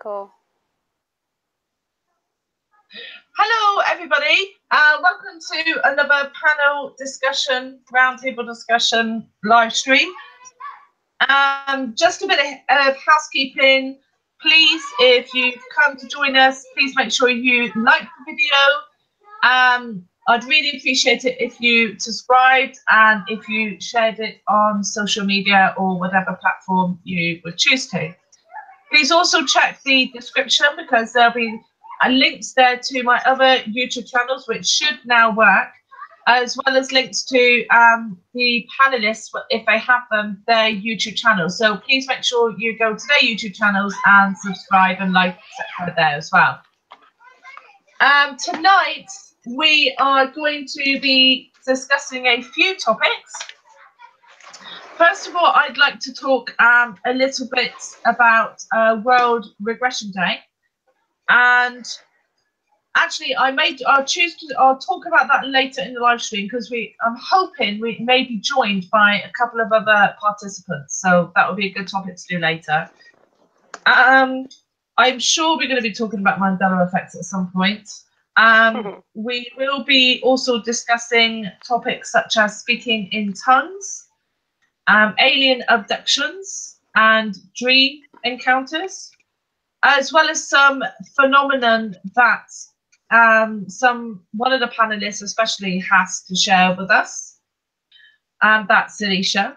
Cool. Hello, everybody. Welcome to another panel discussion, roundtable discussion live stream. Just a bit of housekeeping. Please, if you've come to join us, please make sure you like the video. I'd really appreciate it if you subscribed and if you shared it on social media or whatever platform you would choose to. Please also check the description because there'll be links there to my other YouTube channels, which should now work, as well as links to the panelists, if they have them, their YouTube channels. So please make sure you go to their YouTube channels and subscribe and like, etc. there as well. Tonight, we are going to be discussing a few topics. First of all, I'd like to talk a little bit about World Regression Day. And actually, I'll talk about that later in the live stream because I'm hoping we may be joined by a couple of other participants. So that will be a good topic to do later. I'm sure we're going to be talking about Mandela effects at some point. We will be also discussing topics such as speaking in tongues, alien abductions, and dream encounters, as well as some phenomenon that one of the panelists especially has to share with us, and that's Elishua,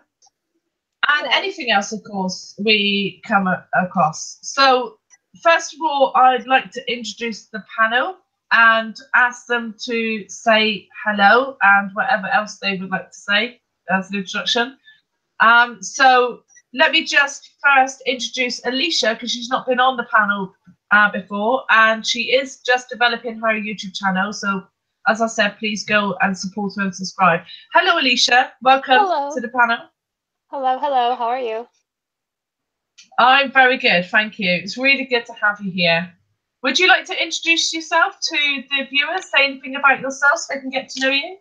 and anything else, of course, we come across. So first of all, I'd like to introduce the panel and ask them to say hello and whatever else they would like to say as an introduction. So let me just first introduce Elishua because she's not been on the panel before, and she is just developing her YouTube channel. So as I said, please go and support her and subscribe. Hello, Elishua. Welcome to the panel. Hello, hello. How are you? I'm very good, thank you. It's really good to have you here. Would you like to introduce yourself to the viewers? Say anything about yourself so they can get to know you?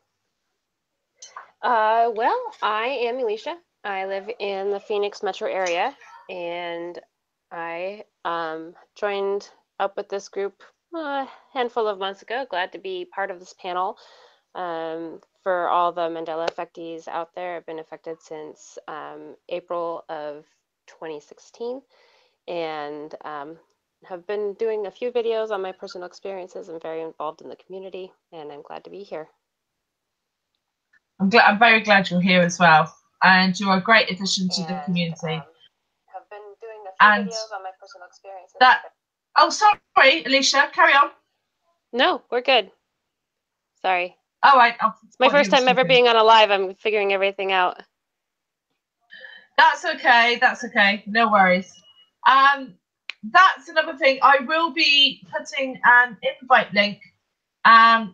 Well, I am Elishua. I live in the Phoenix metro area, and I joined up with this group a handful of months ago. Glad to be part of this panel. For all the Mandela effectees out there, I've been affected since April of 2016, and have been doing a few videos on my personal experiences. I'm very involved in the community, and I'm glad to be here. I'm very glad you're here as well, and you're a great addition to the community. Have been doing a few videos on my personal experiences. Oh, sorry, Elishua, carry on. No, we're good. Sorry. All right. It's my first time ever being on a live. I'm figuring everything out. That's okay. That's okay. No worries. That's another thing. I will be putting an invite link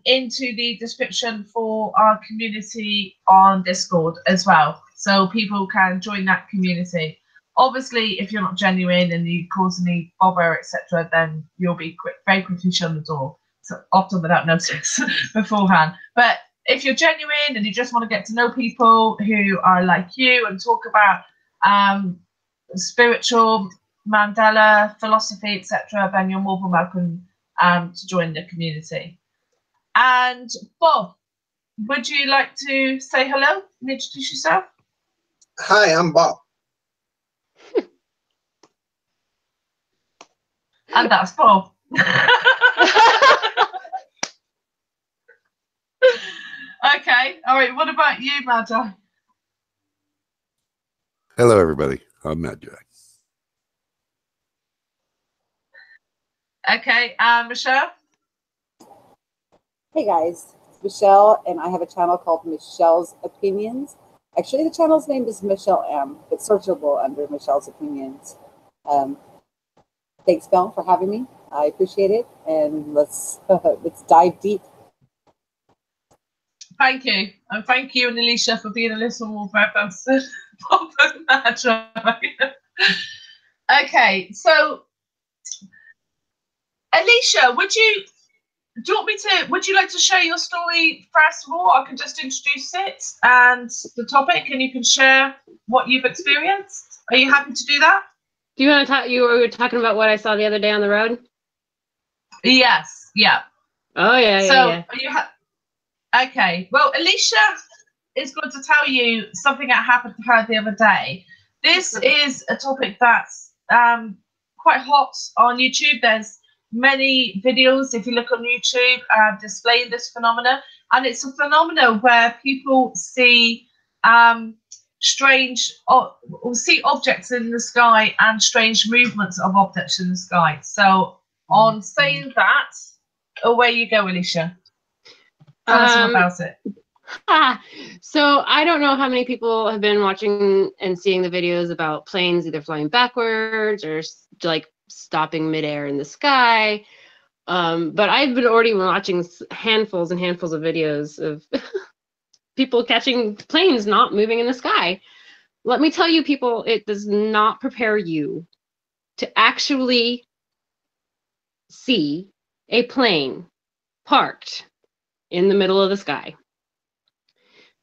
into the description for our community on Discord as well, so people can join that community. Obviously, if you're not genuine and you cause any bother, etc., then you'll be very quickly shown the door, so often without notice beforehand. But if you're genuine and you just want to get to know people who are like you and talk about spiritual Mandela philosophy, etc., then you're more than welcome to join the community. And Bob, would you like to say hello and introduce yourself? Hi, I'm Bob. And that's Bob. Okay, all right. What about you, Magi? Hello, everybody. I'm Magi. Okay, Michele? Hey guys, it's Michele, and I have a channel called Michele's Opinions. Actually, the channel's name is Michele M. It's searchable under Michele's Opinions. Thanks, Mel, for having me. I appreciate it, and let's dive deep. Thank you, and thank you and Elishua for being a little more verbose. Okay, so Elishua, would you like to share your story first of all? I can just introduce it and the topic, and you can share what you've experienced. Are you happy to do that? Do you want to talk? You were talking about what I saw the other day on the road. Yes. Yeah. Oh yeah, So yeah. Okay. Well, Alicia is going to tell you something that happened to her the other day. This is a topic that's quite hot on YouTube. There's many videos, if you look on YouTube, displaying this phenomena, and it's a phenomena where people see or see objects in the sky and strange movements of objects in the sky. So, on saying that, away you go, Alicia. Tell us all about it. So I don't know how many people have been watching and seeing the videos about planes either flying backwards or like stopping midair in the sky. But I've been already watching handfuls and handfuls of videos of people catching planes not moving in the sky. Let me tell you, people, it does not prepare you to actually see a plane parked in the middle of the sky.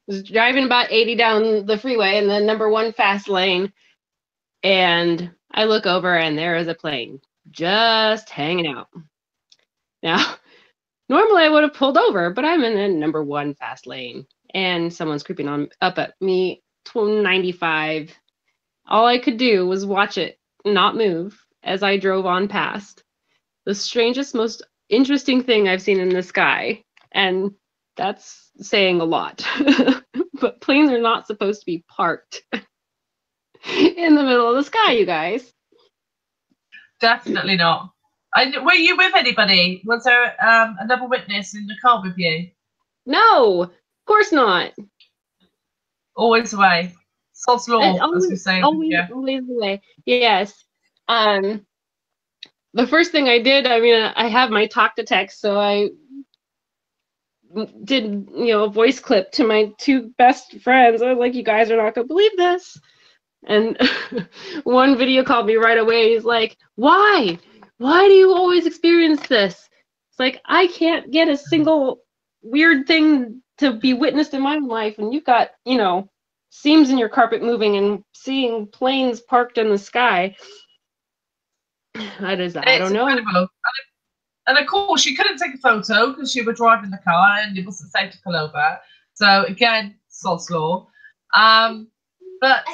I was driving about 80 down the freeway in the #1 fast lane, and I look over and there is a plane just hanging out. Now, normally I would have pulled over, but I'm in the #1 fast lane, and someone's creeping up at me, 95. All I could do was watch it not move as I drove on past. The strangest, most interesting thing I've seen in the sky, and that's saying a lot. But planes are not supposed to be parked in the middle of the sky, you guys. Definitely not. Were you with anybody? Was there another witness in the car with you? No, of course not. Always away. Sod's law, as we say. Always away. Yes. The first thing I did, I mean, I have my talk to text, so I did, a voice clip to my 2 best friends. I was like, you guys are not gonna believe this. And one video called me right away. He's like, why do you always experience this? It's like, I can't get a single weird thing to be witnessed in my life, and you've got, seams in your carpet moving and seeing planes parked in the sky. I don't know. Incredible. And of course, you couldn't take a photo because you were driving the car and it wasn't safe to pull over. So again, sod's law. But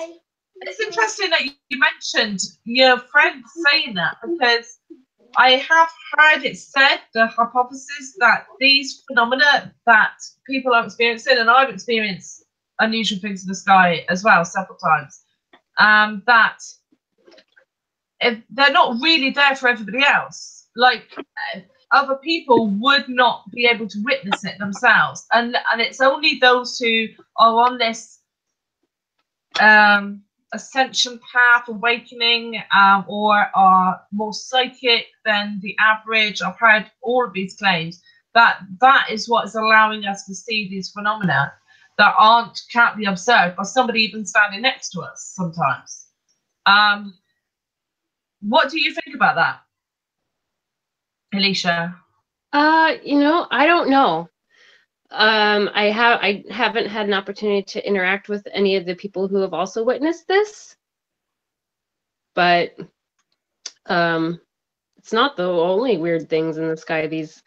it's interesting that you mentioned your friend saying that, because I have heard it said, the hypothesis, that these phenomena that people are experiencing, and I've experienced unusual things in the sky as well several times, that if they're not really there for everybody else. Like, other people would not be able to witness it themselves, and it's only those who are on this ascension path, awakening, or are more psychic than the average. I've heard all of these claims that is what is allowing us to see these phenomena that can't be observed by somebody even standing next to us sometimes. What do you think about that, Alicia? I don't know. I haven't had an opportunity to interact with any of the people who have also witnessed this, but it's not the only weird things in the sky these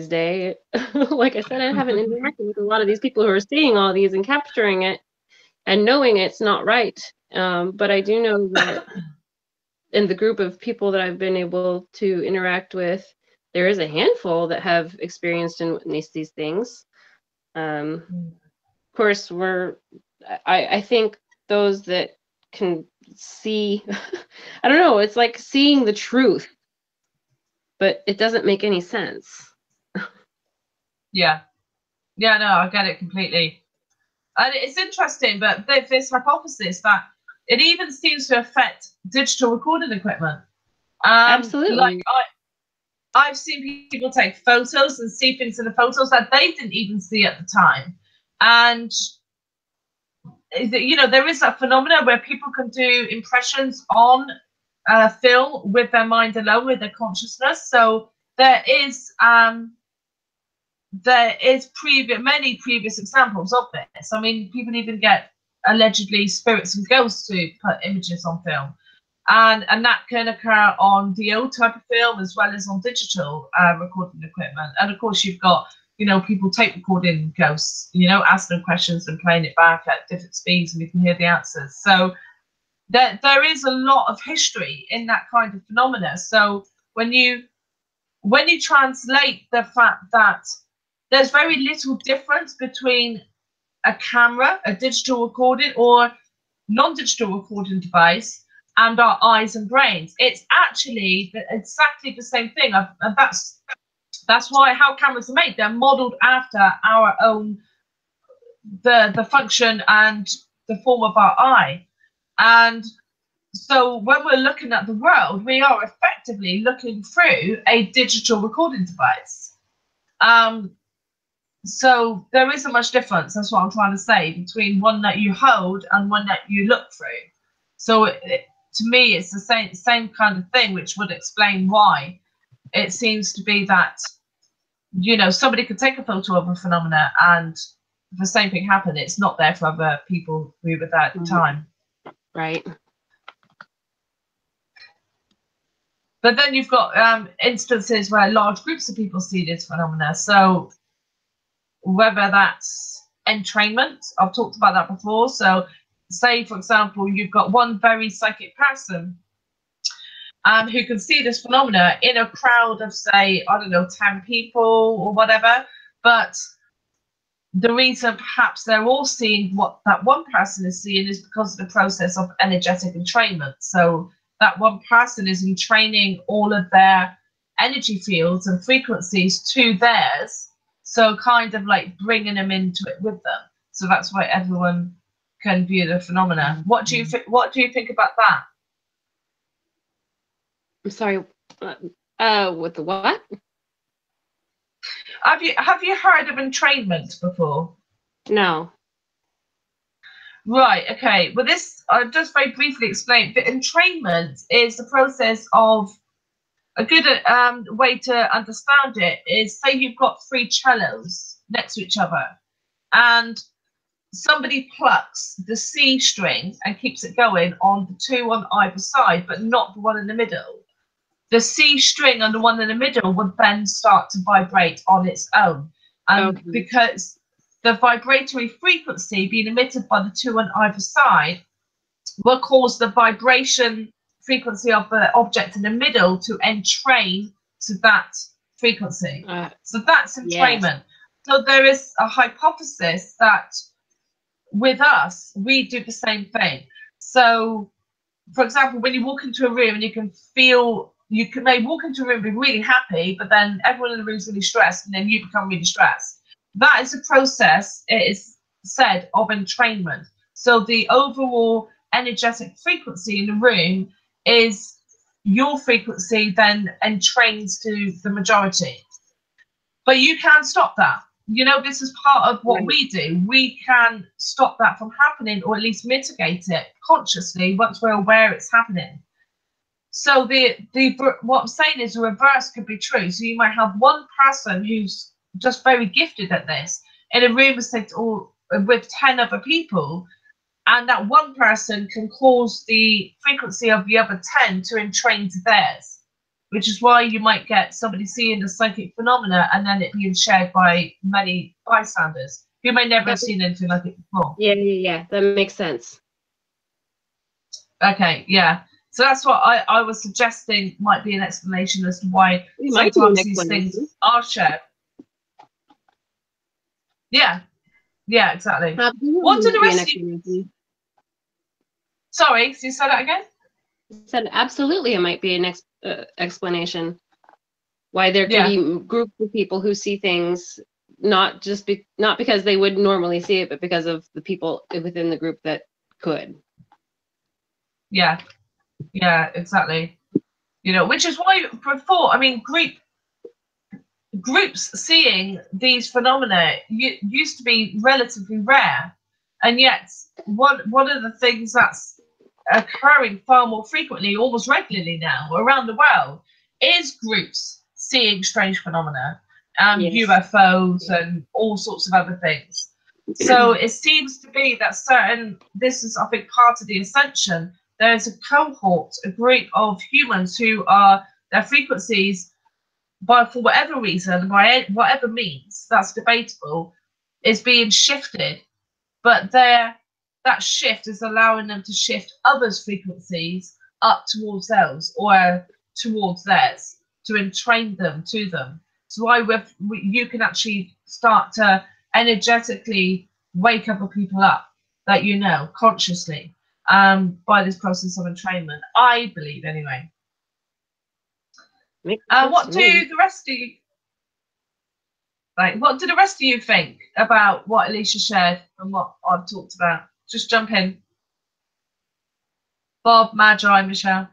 days. Like I said, I haven't interacted with a lot of these people who are seeing all these and capturing it and knowing it's not right. But I do know that in the group of people that I've been able to interact with, there is a handful that have experienced and witnessed these things. Of course, I think those that can see, I don't know, it's like seeing the truth, but it doesn't make any sense. Yeah, no, I get it completely. And it's interesting, but this hypothesis that it even seems to affect digital recording equipment. Absolutely. Like I've seen people take photos and see things in the photos that they didn't even see at the time. And, there is that phenomenon where people can do impressions on film with their mind alone, with their consciousness. So there is many previous examples of this. I mean, people even get allegedly spirits and ghosts to put images on film. And that can occur on VO type of film as well as on digital recording equipment. And of course, you've got, people tape recording ghosts, asking them questions and playing it back at different speeds, and we can hear the answers. So there is a lot of history in that kind of phenomena. So when you translate the fact that there's very little difference between a camera, a digital recording or non-digital recording device, and our eyes and brains, it's actually exactly the same thing. And that's why how cameras are made. They're modeled after our own, the function and the form of our eye. And so when we're looking at the world, we are effectively looking through a digital recording device. So there isn't much difference, that's what I'm trying to say, between one that you hold and one that you look through. So to me, it's the same kind of thing, which would explain why it seems to be that, somebody could take a photo of a phenomena and the same thing happen. It's not there for other people who were there at the time. Right. But then you've got instances where large groups of people see this phenomena. So whether that's entrainment, I've talked about that before. So say, for example, you've got one very psychic person who can see this phenomena in a crowd of, say, 10 people or whatever. But the reason perhaps they're all seeing what that one person is seeing is because of the process of energetic entrainment. So that one person is entraining all of their energy fields and frequencies to theirs. So kind of like bringing them into it with them. So that's why everyone can view the phenomena. What do you think about that? I'm sorry. With the what? Have you heard of entrainment before? No. Right. Okay. Well, this I'll just very briefly explain. But entrainment is the process of a good way to understand it is, say you've got 3 cellos next to each other, and somebody plucks the C string and keeps it going on the 2 on either side, but not the one in the middle. The C string and the one in the middle would then start to vibrate on its own. Because the vibratory frequency being emitted by the 2 on either side will cause the vibration frequency of the object in the middle to entrain to that frequency. So that's entrainment. Yes. So there is a hypothesis that with us, we do the same thing. So, for example, when you walk into a room and you may walk into a room and be really happy, but then everyone in the room is really stressed, and then you become really stressed. That is a process, it is said, of entrainment. So the overall energetic frequency in the room is your frequency then entrains to the majority. But you can't stop that. This is part of what we do. We can stop that from happening, or at least mitigate it consciously once we're aware it's happening. So what I'm saying is the reverse could be true. So you might have one person who's just very gifted at this in a room with 10 other people, and that one person can cause the frequency of the other 10 to entrain to theirs, which is why you might get somebody seeing the psychic phenomena and then it being shared by many bystanders who may never have seen anything like it before. Yeah. That makes sense. Okay, yeah. So that's what I was suggesting might be an explanation as to why sometimes these things are shared. Yeah, exactly. What do the rest of you... Sorry, so you say that again? I said absolutely it might be an explanation why there could be groups of people who see things not because they would normally see it, but because of the people within the group that could. Yeah, exactly. Which is why before, groups seeing these phenomena used to be relatively rare, and yet one of the things that's occurring far more frequently, almost regularly now around the world, is groups seeing strange phenomena, UFOs and all sorts of other things. So it seems to be that this is, I think, part of the ascension, there's a cohort, a group of humans who are, their frequencies, for whatever reason, by whatever means, that's debatable, is being shifted, but that shift is allowing them to shift others' frequencies up towards theirs or towards theirs, to entrain them to them. So you can actually start to energetically wake other people up that you know consciously by this process of entrainment. I believe, anyway. What do the rest of you? Like, what do the rest of you think about what Elishua shared and what I've talked about? Just jump in. Bob, Magi, Michele.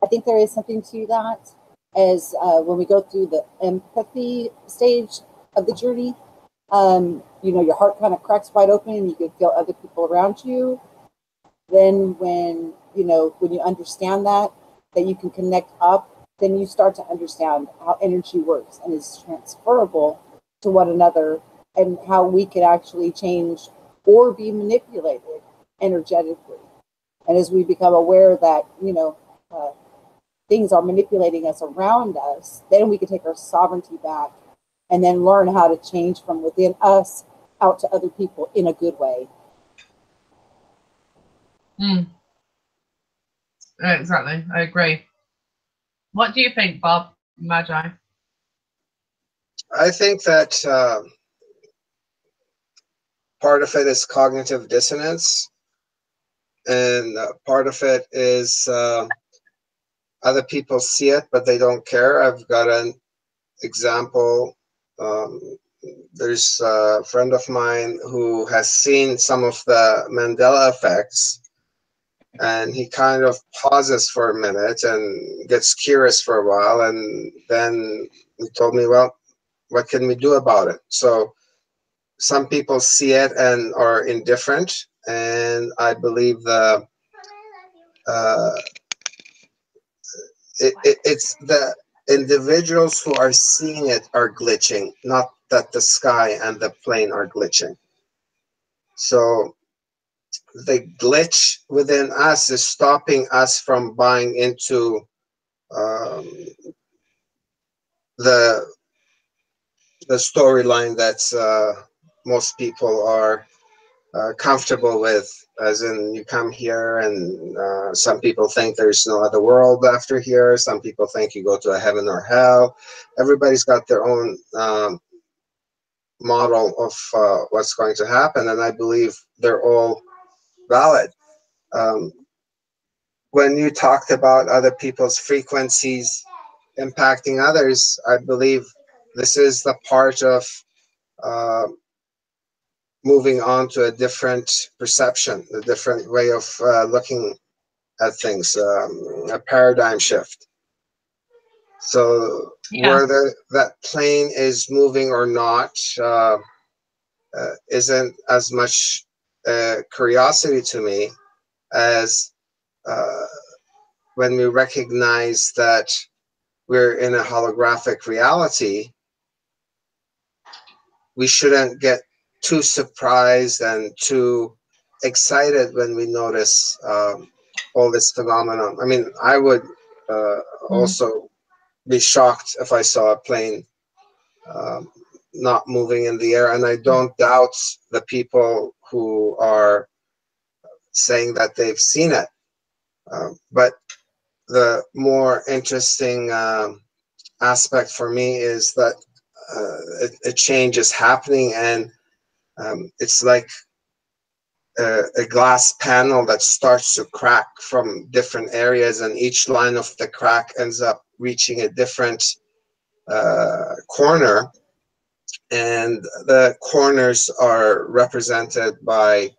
I think there is something to that, as when we go through the empathy stage of the journey, you know, your heart kind of cracks wide open and you can feel other people around you. Then when you understand that you can connect up, then you start to understand how energy works and is transferable to one another, and how we can actually change or be manipulated energetically. And as we become aware that, things are manipulating us around us, then we can take our sovereignty back and then learn how to change from within us out to other people in a good way. Exactly, I agree. What do you think, Bob, Magi? I think that part of it is cognitive dissonance, and part of it is other people see it, but they don't care. I've got an example. There's a friend of mine who has seen some of the Mandela effects, and he kind of pauses for a minute and gets curious for a while, and then he told me, well, what can we do about it? So some people see it and are indifferent, and I believe it's the individuals who are seeing it are glitching, not that the sky and the plane are glitching. So the glitch within us is stopping us from buying into the storyline that most people are comfortable with, as in you come here and some people think there's no other world after here, some people think you go to a heaven or hell. Everybody's got their own model of what's going to happen, and I believe they're all valid. When you talked about other people's frequencies impacting others, I believe this is the part of moving on to a different perception, a different way of looking at things, a paradigm shift. So whether that plane is moving or not isn't as much curiosity to me as when we recognize that we're in a holographic reality. We shouldn't get too surprised and too excited when we notice all this phenomenon. I mean, I would also be shocked if I saw a plane not moving in the air, and I don't doubt the people who are saying that they've seen it. But the more interesting aspect for me is that a change is happening, and it's like a glass panel that starts to crack from different areas, and each line of the crack ends up reaching a different corner, and the corners are represented by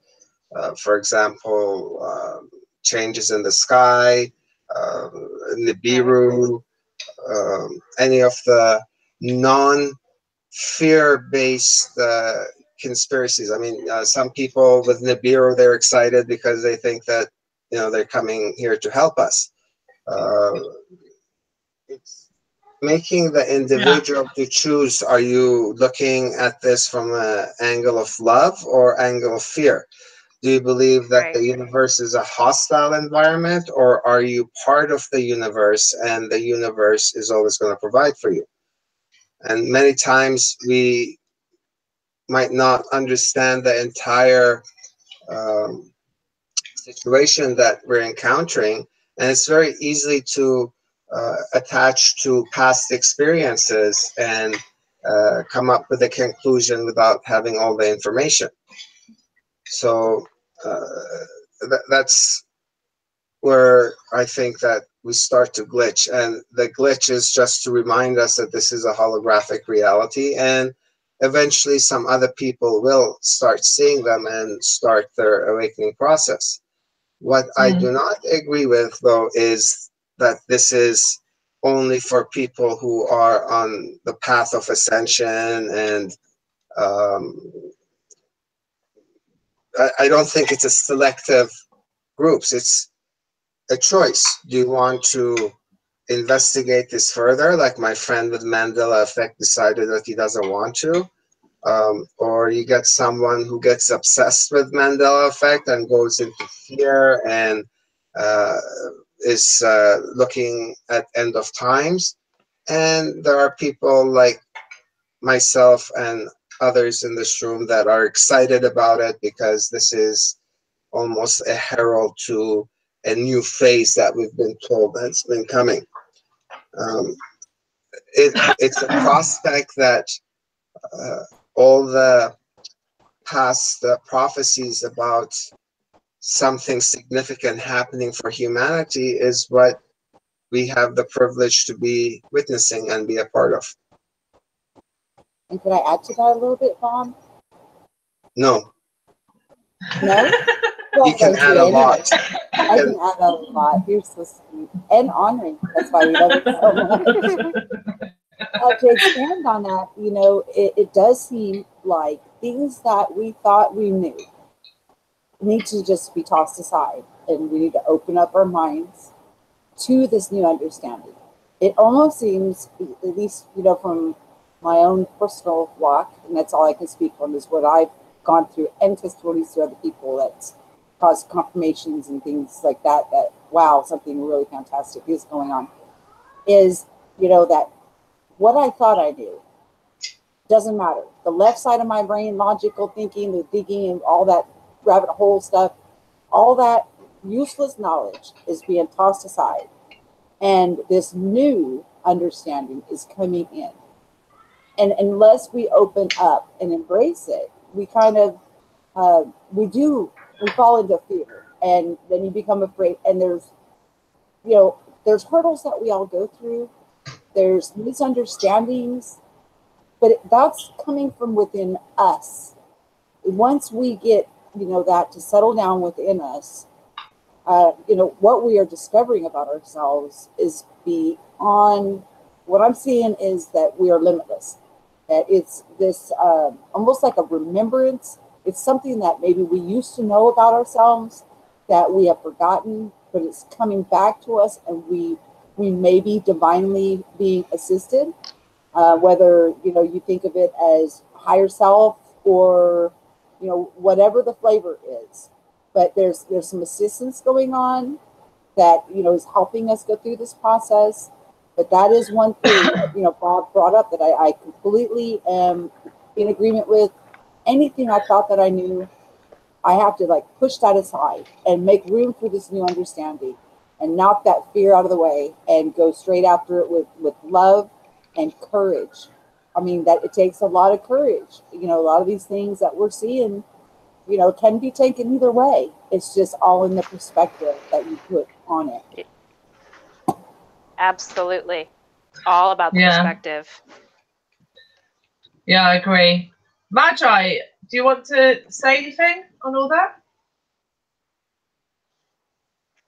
for example, changes in the sky, Nibiru, any of the non-fear-based conspiracies. I mean, some people with Nibiru, they're excited because they think that, they're coming here to help us. It's making the individual to choose, are you looking at this from an angle of love or angle of fear? Do you believe that Right. the universe is a hostile environment, or are you part of the universe and the universe is always going to provide for you? And many times we might not understand the entire situation that we're encountering, and it's very easy to attach to past experiences and come up with a conclusion without having all the information. So that's where I think that we start to glitch, and the glitch is just to remind us that this is a holographic reality, and eventually some other people will start seeing them and start their awakening process. What I do not agree with, though, is that this is only for people who are on the path of ascension, and I don't think it's a selective groups. It's a choice. Do you want to investigate this further, like my friend with Mandela effect decided that he doesn't want to? Or you get someone who gets obsessed with Mandela effect and goes into fear and is looking at end of times. And there are people like myself and others in this room that are excited about it because this is almost a herald to a new phase that we've been told that's been coming. It's a prospect that all the past prophecies about something significant happening for humanity is what we have the privilege to be witnessing and be a part of. And could I add to that a little bit, Bob? No. No? Well, You can thank add you. a lot. I can add a lot. You're so sweet and honoring. That's why we love you so much. To expand on that, you know, it does seem like things that we thought we knew need to just be tossed aside, and we need to open up our minds to this new understanding. It almost seems, at least, you know, from my own personal walk, and that's all I can speak from, is what I've gone through and testimonies to other people that's caused confirmations and things like that, that, wow, something really fantastic is going on, is, you know, that what I thought I knew doesn't matter. The left side of my brain, logical thinking, the thinking and all that rabbit hole stuff, all that useless knowledge is being tossed aside. And this new understanding is coming in. And unless we open up and embrace it, we kind of, we fall into fear. And then you become afraid. And there's, you know, there's hurdles that we all go through. There's misunderstandings. But that's coming from within us. Once we get, you know, that to settle down within us, you know, what we are discovering about ourselves is beyond, what I'm seeing is that we are limitless. That it's this almost like a remembrance. It's something that maybe we used to know about ourselves that we have forgotten, but it's coming back to us, and we may be divinely being assisted. Whether, you know, you think of it as higher self or, you know, whatever the flavor is, but there's some assistance going on that, you know, is helping us go through this process. But that is one thing that, you know, Bob brought up that I completely am in agreement with. Anything I thought that I knew, I have to like push that aside and make room for this new understanding and knock that fear out of the way and go straight after it with love and courage. I mean, that it takes a lot of courage. You know, a lot of these things that we're seeing, you know, can be taken either way. It's just all in the perspective that you put on it. Absolutely. All about the perspective. Yeah, I agree. Magi, do you want to say anything on all that?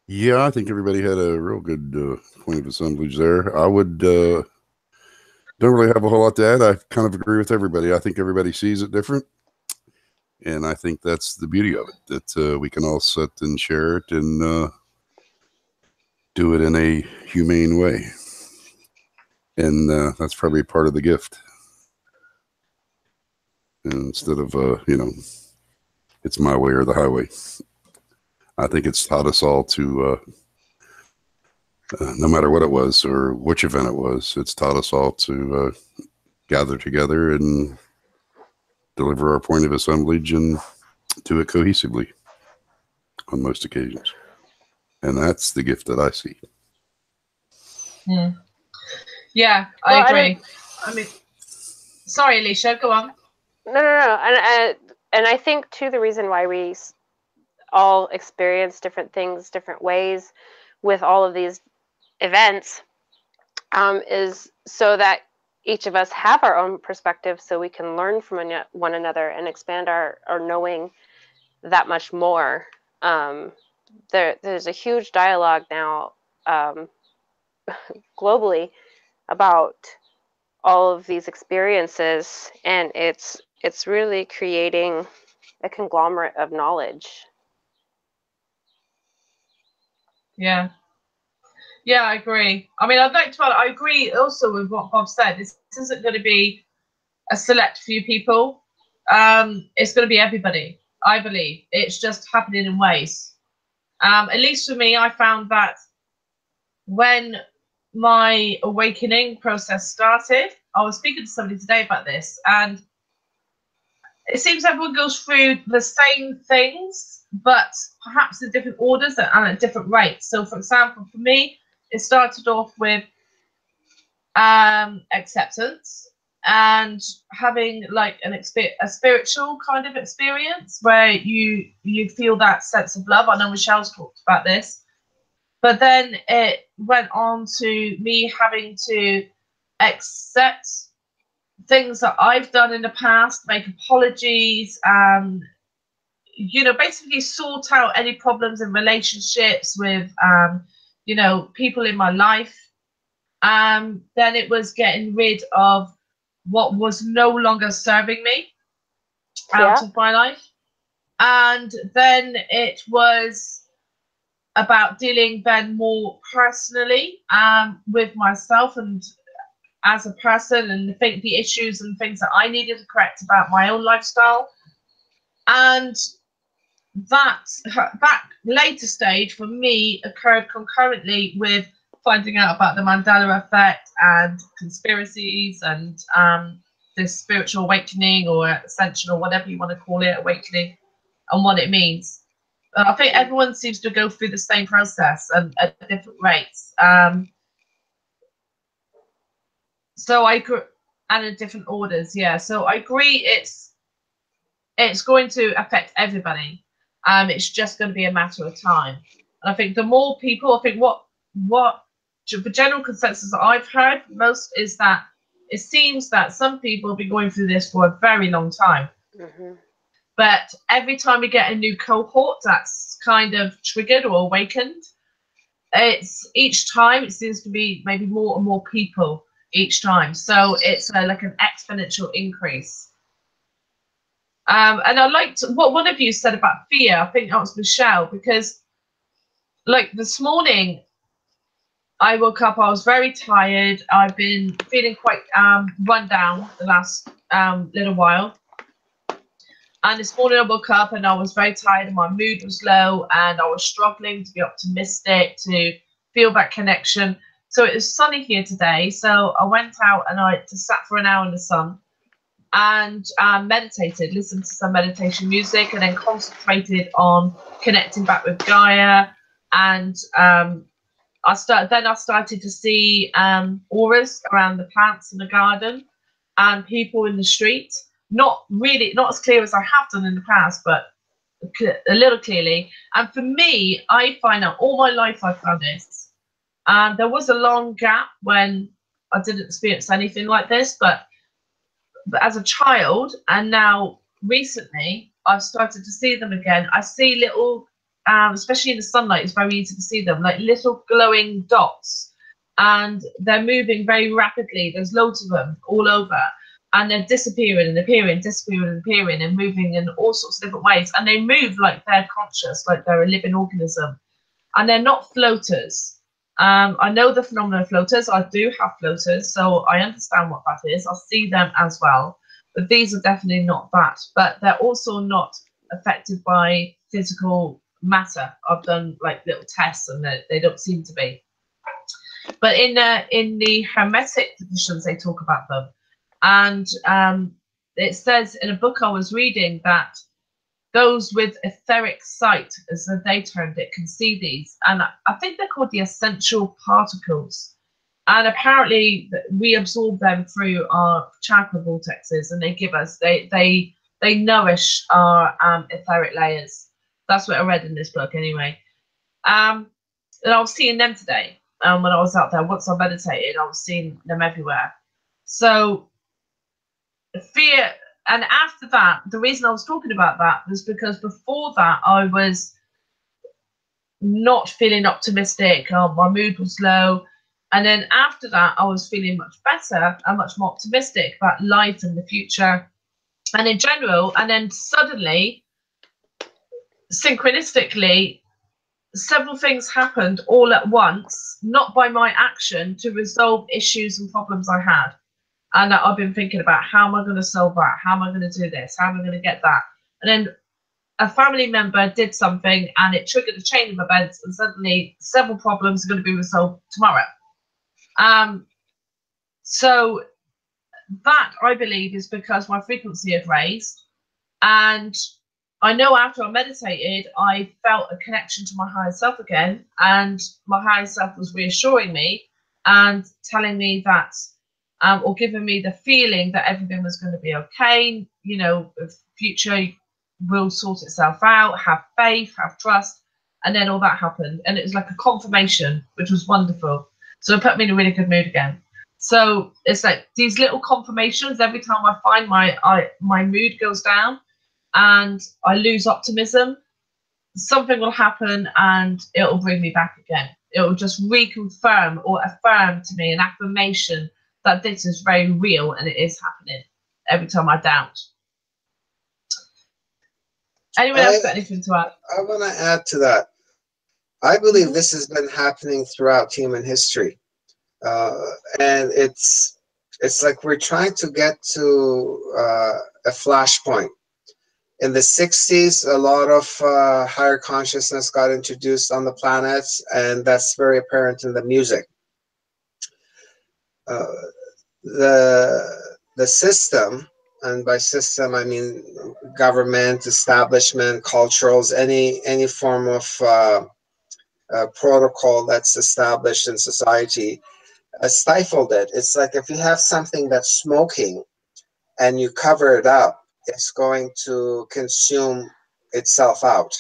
Yeah, I think everybody had a real good point of assemblage there. I would don't really have a whole lot to add. I kind of agree with everybody. I think everybody sees it different. And I think that's the beauty of it, that we can all sit and share it and do it in a humane way. And that's probably part of the gift. And instead of, you know, it's my way or the highway. I think it's taught us all to, no matter what it was or which event it was, it's taught us all to gather together and deliver our point of assemblage and do it cohesively on most occasions. And that's the gift that I see. Yeah, I agree. I mean, sorry, Alicia, go on. No. And I think, too, the reason why we all experience different things different ways with all of these events is so that each of us have our own perspective, so we can learn from one another and expand our knowing that much more. There's a huge dialogue now globally about all of these experiences, and it's really creating a conglomerate of knowledge. Yeah, I agree. I mean, I'd like to add, I agree also with what Bob said. This isn't going to be a select few people. It's going to be everybody, I believe. It's just happening in waves. At least for me, I found that when my awakening process started, I was speaking to somebody today about this, and it seems everyone goes through the same things, but perhaps in different orders and at different rates. So, for example, for me, it started off with acceptance and having like a spiritual kind of experience where you feel that sense of love. I know Michelle's talked about this, but then it went on to me having to accept things that I've done in the past, make apologies, basically sort out any problems in relationships with, people in my life. Then it was getting rid of what was no longer serving me out of my life. And then it was about dealing then more personally with myself and as a person, and think the issues and things that I needed to correct about my own lifestyle. And that later stage for me occurred concurrently with finding out about the Mandela effect and conspiracies and this spiritual awakening or ascension or whatever you want to call it, awakening, and what it means. I think everyone seems to go through the same process and at different rates. So I agree, and in different orders, yeah. So I agree, it's going to affect everybody. It's just going to be a matter of time. And I think the more people, I think what the general consensus that I've heard most is that it seems that some people have been going through this for a very long time. Mm-hmm. But every time we get a new cohort that's kind of triggered or awakened, each time it seems to be maybe more and more people each time. So it's like an exponential increase. And I liked what one of you said about fear. I think that was Michele, because like this morning, I woke up, I was very tired. I've been feeling quite run down the last little while. And this morning I woke up and I was very tired and my mood was low and I was struggling to be optimistic, to feel that connection. So it was sunny here today. So I went out and I just sat for an hour in the sun and meditated, listened to some meditation music, and then concentrated on connecting back with Gaia. And I started to see auras around the plants in the garden and people in the street. Not as clear as I have done in the past, but a little clearly. And for me, I find out all my life I've found this. There was a long gap when I didn't experience anything like this, but as a child and now recently, I've started to see them again. I see little, especially in the sunlight, it's very easy to see them, like little glowing dots. And they're moving very rapidly. There's loads of them all over. And they're disappearing and appearing, disappearing and appearing, and moving in all sorts of different ways. And they move like they're conscious, like they're a living organism. And they're not floaters. I know the phenomenon of floaters. I do have floaters, so I understand what that is. I see them as well. But these are definitely not that. But they're also not affected by physical matter. I've done like little tests, and they don't seem to be. But in the Hermetic traditions, they talk about them, and it says in a book I was reading that those with etheric sight, as they termed it, can see these, and I think they're called the essential particles. And apparently, we absorb them through our chakra vortexes, and they give us they nourish our etheric layers. That's what I read in this book, anyway. And I was seeing them today. When I was out there, once I meditated, I was seeing them everywhere. So fear, and after that, the reason I was talking about that was because before that, I was not feeling optimistic. My mood was low. And then after that, I was feeling much better and much more optimistic about life and the future and in general. And then suddenly, synchronistically, several things happened all at once, not by my action, to resolve issues and problems I had. And I've been thinking about, how am I going to solve that? How am I going to do this? How am I going to get that? And then a family member did something, and it triggered a chain of events, and suddenly several problems are going to be resolved tomorrow. So that, I believe, is because my frequency had raised, and I know after I meditated, I felt a connection to my higher self again, and my higher self was reassuring me and telling me that, or giving me the feeling that everything was going to be okay. You know, the future will sort itself out. Have faith, have trust, and then all that happened, and it was like a confirmation, which was wonderful. So it put me in a really good mood again. So it's like these little confirmations every time I find my mood goes down and I lose optimism, something will happen and it will bring me back again. It will just reconfirm or affirm to me, an affirmation that this is very real and it is happening every time I doubt. Anyone else got anything to add? I want to add to that. I believe this has been happening throughout human history. And it's like we're trying to get to a flashpoint. In the 60s, a lot of higher consciousness got introduced on the planet, and that's very apparent in the music. The system, and by system I mean government, establishment, culturals, any form of protocol that's established in society, stifled it. It's like if you have something that's smoking and you cover it up, it's going to consume itself out.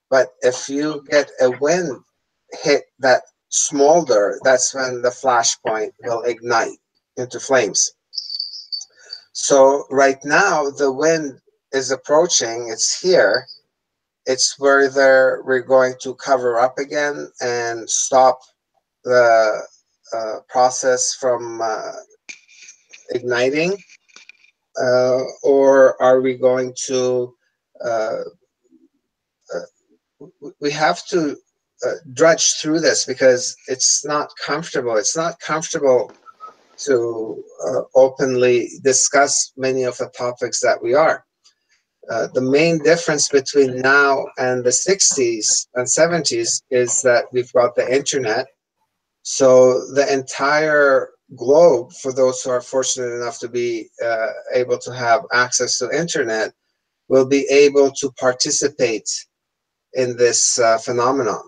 But if you get a wind hit that smolder, that's when the flashpoint will ignite into flames. So right now the wind is approaching, it's here. It's whether we're going to cover up again and stop the process from igniting, or are we going to we have to drudge through this, because it's not comfortable. It's not comfortable to openly discuss many of the topics that we are. The main difference between now and the 60s and 70s is that we've got the internet. So the entire globe, for those who are fortunate enough to be able to have access to internet, will be able to participate in this phenomenon.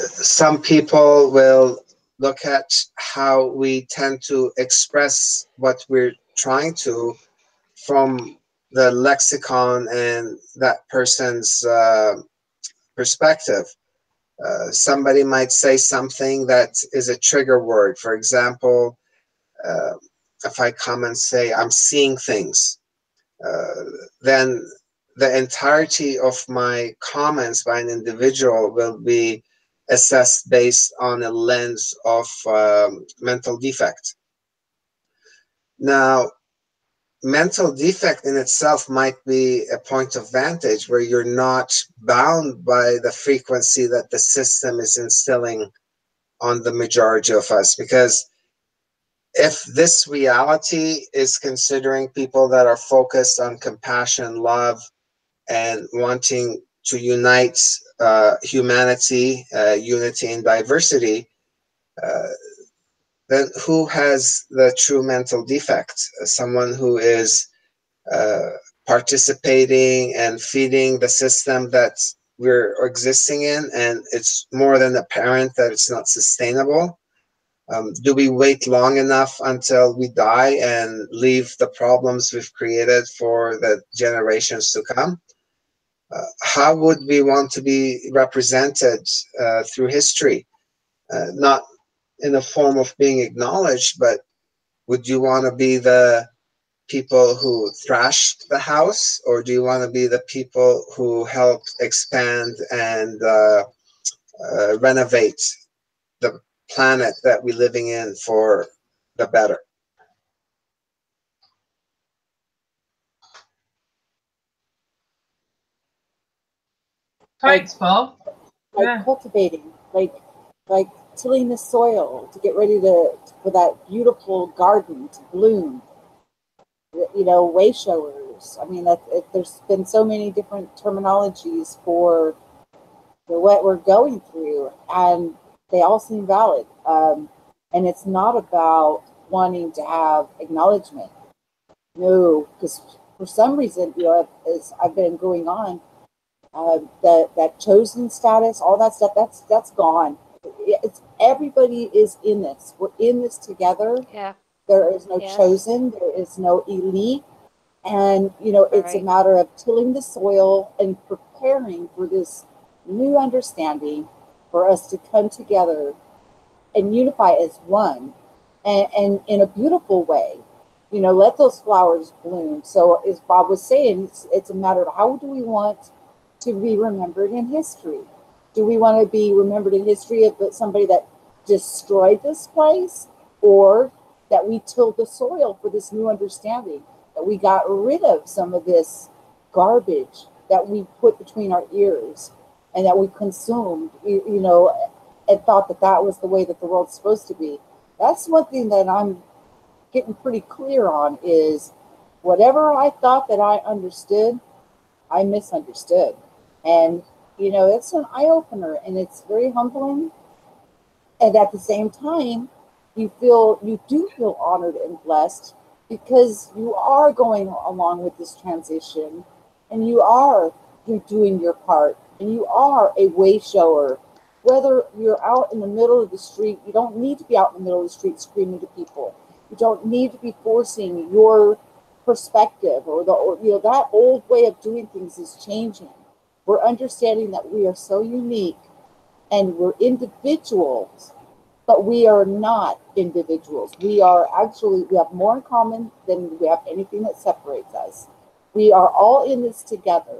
Some people will look at how we tend to express what we're trying to from the lexicon and that person's perspective. Somebody might say something that is a trigger word. For example, if I come and say, I'm seeing things, then the entirety of my comments by an individual will be assessed based on a lens of mental defect. Now, mental defect in itself might be a point of vantage where you're not bound by the frequency that the system is instilling on the majority of us. Because if this reality is considering people that are focused on compassion, love, and wanting to unite humanity, unity in diversity, then who has the true mental defect? Someone who is uh, participating and feeding the system that we're existing in, and it's more than apparent that it's not sustainable. Do we wait long enough until we die and leave the problems we've created for the generations to come? How would we want to be represented through history? Not in a form of being acknowledged, but would you want to be the people who thrashed the house, or do you want to be the people who helped expand and renovate the planet that we're living in for the better? Thanks, Bob. Like Yeah. cultivating, like tilling the soil to get ready for that beautiful garden to bloom. You know, way showers. I mean, there's been so many different terminologies for what we're going through, and they all seem valid. And it's not about wanting to have acknowledgement. No, because for some reason, you know, as I've been going on, that chosen status, all that stuff, that's gone. It's everybody is in this. We're in this together. Yeah. There is no Yes. chosen. There is no elite. And, you know, it's a Right. matter of tilling the soil and preparing for this new understanding for us to come together and unify as one, and in a beautiful way. You know, let those flowers bloom. So, as Bob was saying, it's a matter of how do we want to be remembered in history? Do we want to be remembered in history of somebody that destroyed this place, or that we tilled the soil for this new understanding, that we got rid of some of this garbage that we put between our ears and that we consumed, you know, and thought that that was the way that the world's supposed to be? That's one thing that I'm getting pretty clear on, is whatever I thought that I understood, I misunderstood. And, you know, it's an eye opener and it's very humbling. And at the same time, you do feel honored and blessed, because you are going along with this transition, and you're doing your part, and you are a way shower. Whether you're out in the middle of the street, you don't need to be out in the middle of the street screaming to people. You don't need to be forcing your perspective, or you know, that old way of doing things is changing. We're understanding that we are so unique and we're individuals, but we are not individuals. We have more in common than we have anything that separates us. We are all in this together.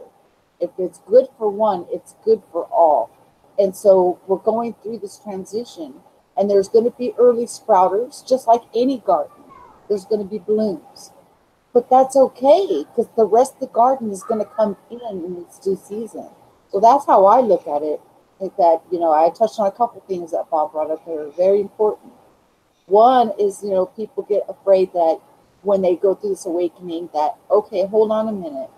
If it's good for one, it's good for all. And so we're going through this transition, and there's going to be early sprouters, just like any garden. There's going to be blooms. But that's okay, because the rest of the garden is going to come in its due season. So that's how I look at it. Like that, you know, I touched on a couple things that Bob brought up that are very important. One is, you know, people get afraid that when they go through this awakening, that, okay, hold on a minute.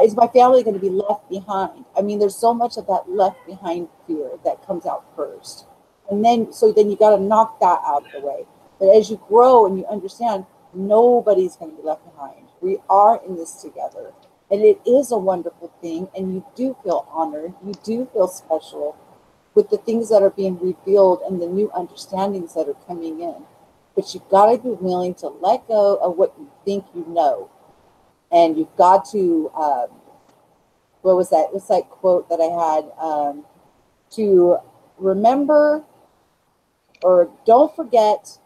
Is my family going to be left behind? I mean, there's so much of that left behind fear that comes out first. And then you got to knock that out of the way. But as you grow and you understand, nobody's going to be left behind. We are in this together. And it is a wonderful thing. And you do feel honored. You do feel special with the things that are being revealed and the new understandings that are coming in. But you've got to be willing to let go of what you think you know. And you've got to, what was that? What's that quote that I had? To remember, or don't forget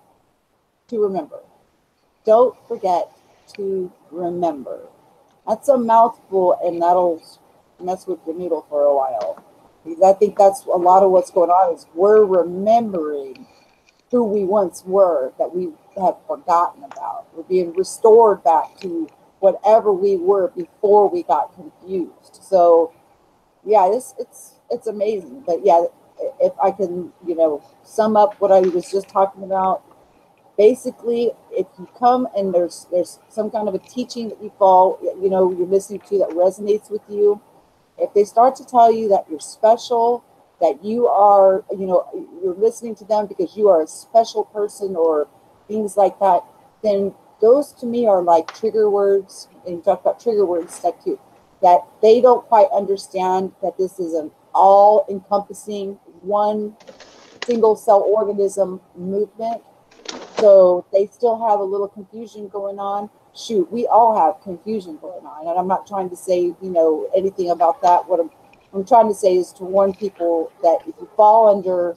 to remember. Don't forget to remember. That's a mouthful, and that'll mess with the needle for a while. Because I think that's a lot of what's going on, is we're remembering who we once were that we have forgotten about. We're being restored back to whatever we were before we got confused. So, yeah, it's amazing. But yeah, if I can, you know, sum up what I was just talking about, basically, if you come and there's some kind of a teaching that you fall, you know, you're listening to that resonates with you, if they start to tell you that you're special, that you are, you know, you're listening to them because you are a special person or things like that, then those to me are like trigger words. And you talk about trigger words, that too, that they don't quite understand that this is an all encompassing one single cell organism movement. So they still have a little confusion going on. Shoot, we all have confusion going on. And I'm not trying to say, you know, anything about that. What I'm trying to say is to warn people that if you fall under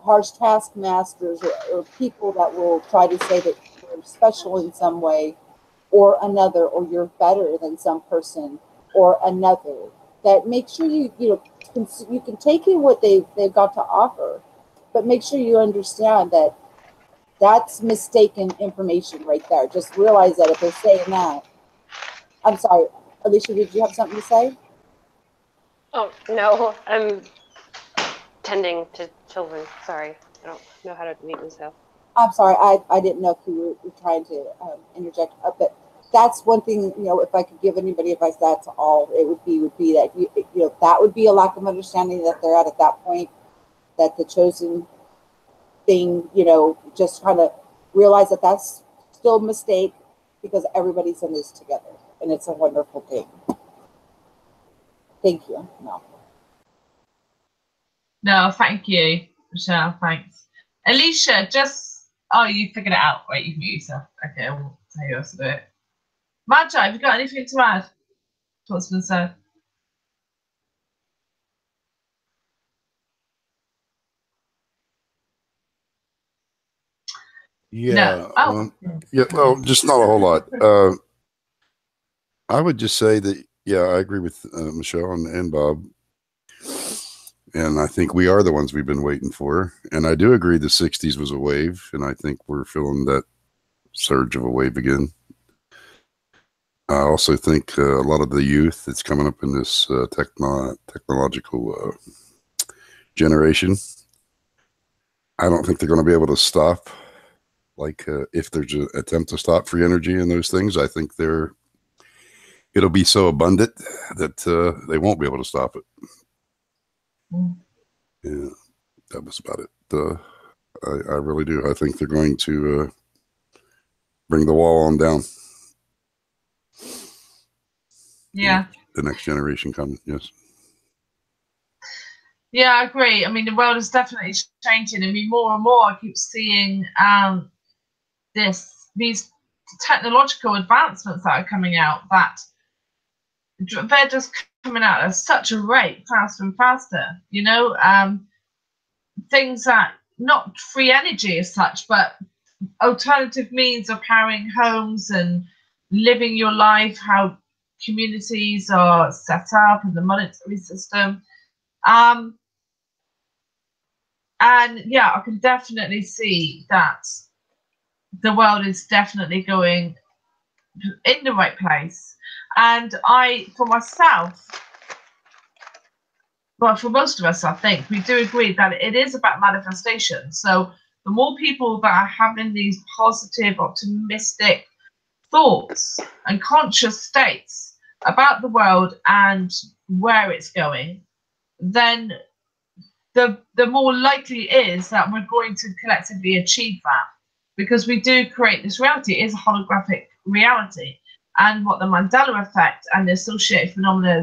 harsh taskmasters or people that will try to say that you're special in some way or another, or you're better than some person or another, that make sure you can take in what they've got to offer, but make sure you understand that that's mistaken information right there. Just realize that if they're saying that. I'm sorry, Alicia, did you have something to say? Oh, no, I'm tending to children. Sorry, I don't know how to mute myself. I'm sorry, I didn't know if you were trying to interject, but that's one thing, you know, if I could give anybody advice, that's all it would be that, you know, that would be a lack of understanding that they're at that point, that the chosen thing, you know, just trying to realize that that's still a mistake because everybody's in this together and it's a wonderful thing. Thank you. No, thank you, Michelle. Thanks. Alicia, oh, you figured it out. Wait, you've muted yourself. Okay, I won't tell you else to do it. Magi, have you got anything to add to what's been said? Yeah. No. Oh. Yeah. Well, just not a whole lot. I would just say that, yeah, I agree with Michelle and Bob. And I think we are the ones we've been waiting for. And I do agree the 60s was a wave. And I think we're feeling that surge of a wave again. I also think a lot of the youth that's coming up in this technological generation, I don't think they're going to be able to stop. Like if there's an attempt to stop free energy and those things, I think it'll be so abundant that they won't be able to stop it. Yeah, that was about it. I really do. I think they're going to bring the wall on down. Yeah. The next generation coming, yes. Yeah, I agree. I mean, the world is definitely changing. I mean, more and more I keep seeing these technological advancements that are coming out, that they're just coming out at such a rate, faster and faster, you know, things that, not free energy as such, but alternative means of powering homes and living your life, how communities are set up in the monetary system. And yeah, I can definitely see that the world is definitely going in the right place. And for myself, well, for most of us, I think, we do agree that it is about manifestation. So the more people that are having these positive, optimistic thoughts and conscious states about the world and where it's going, then the more likely it is that we're going to collectively achieve that, because we do create this reality. It is a holographic reality. And what the Mandela effect and the associated phenomena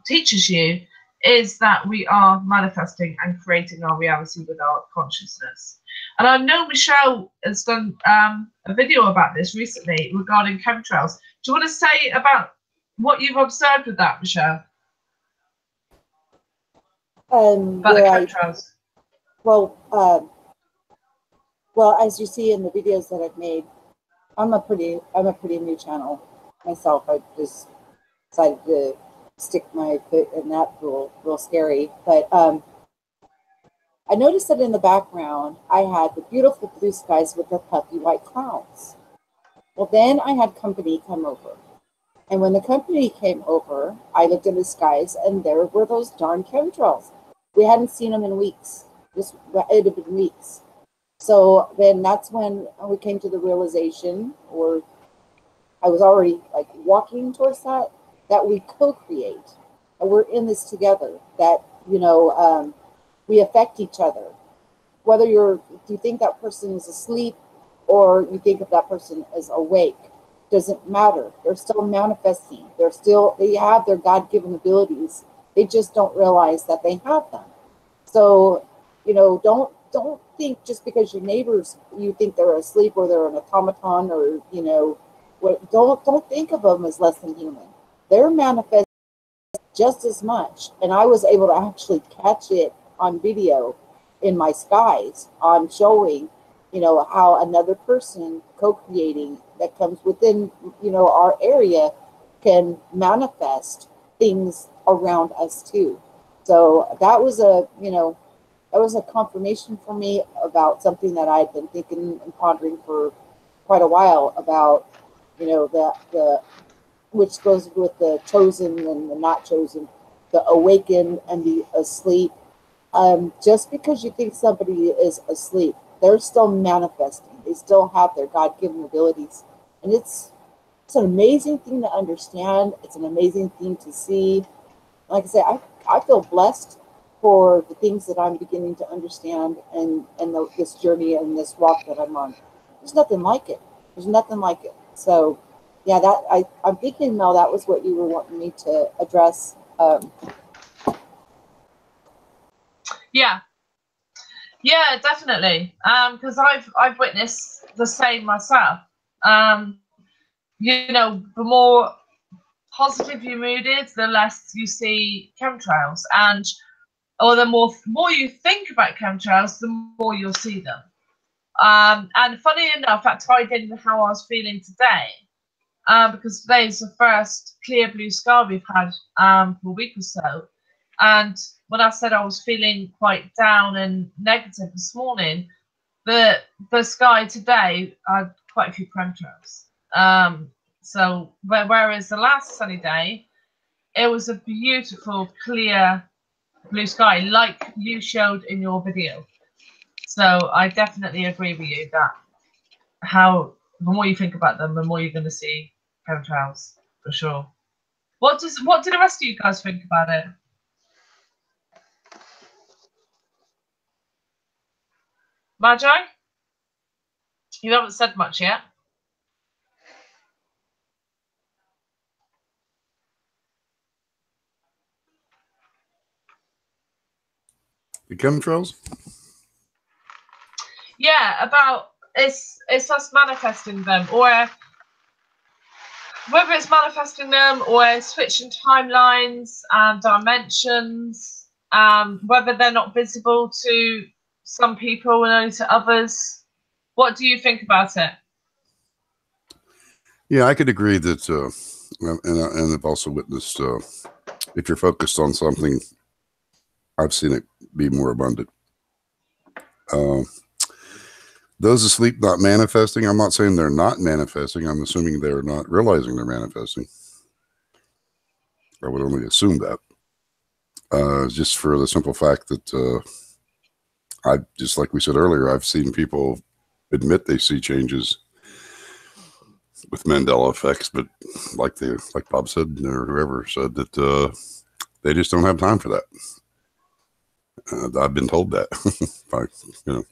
teaches you is that we are manifesting and creating our reality with our consciousness. And I know Michelle has done a video about this recently regarding chemtrails. Do you want to say about what you've observed with that, Michelle? About the chemtrails. Well, as you see in the videos that I've made, I'm a pretty new channel myself. I just decided to stick my foot in that real scary. But I noticed that in the background, I had the beautiful blue skies with the puffy white clouds. Well, then I had company come over. And when the company came over, I looked at the skies and there were those darn chemtrails. We hadn't seen them in weeks. It had been weeks. So then that's when we came to the realization, or I was already like walking towards that we co-create, and we're in this together, that, we affect each other. Whether you think that person is asleep or you think of that person as awake, doesn't matter. They're still manifesting. They have their God-given abilities. They just don't realize that they have them. So, don't think just because your neighbors, you think they're asleep or they're an automaton, or, don't think of them as less than human. They're manifesting just as much. And I was able to actually catch it on video in my skies, on showing, how another person co-creating that comes within, our area can manifest things around us too. So that was a confirmation for me about something that I had been thinking and pondering for quite a while about, the which goes with the chosen and the not chosen, the awakened and the asleep. Just because you think somebody is asleep, they're still manifesting. They still have their God-given abilities. And it's an amazing thing to understand. It's an amazing thing to see. Like I say, I feel blessed for the things that I'm beginning to understand, and this journey and this walk that I'm on. There's nothing like it. There's nothing like it. So, yeah, I'm thinking, Mel, that was what you were wanting me to address. Yeah, definitely. Because I've witnessed the same myself. The more positive you're mooded, the less you see chemtrails, or the more you think about chemtrails, the more you'll see them. And funny enough, that tied in with how I was feeling today, because today's the first clear blue sky we've had for a week or so. And when I said I was feeling quite down and negative this morning, the sky today had quite a few chemtrails. So whereas the last sunny day, it was a beautiful, clear blue sky, like you showed in your video. So I definitely agree with you that the more you think about them, the more you're going to see chemtrails, for sure. What do the rest of you guys think about it? Magi? You haven't said much yet. The chemtrails? Yeah, about it's us manifesting them, or whether it's manifesting them or switching timelines and dimensions, whether they're not visible to some people and only to others. What do you think about it? Yeah, I could agree that, and I've also witnessed, if you're focused on something, I've seen it be more abundant. Those asleep not manifesting, I'm not saying they're not manifesting. I'm assuming they're not realizing they're manifesting. I would only assume that. Just for the simple fact that just like we said earlier, I've seen people admit they see changes with Mandela effects, but like Bob said, or whoever said, that they just don't have time for that. I've been told that by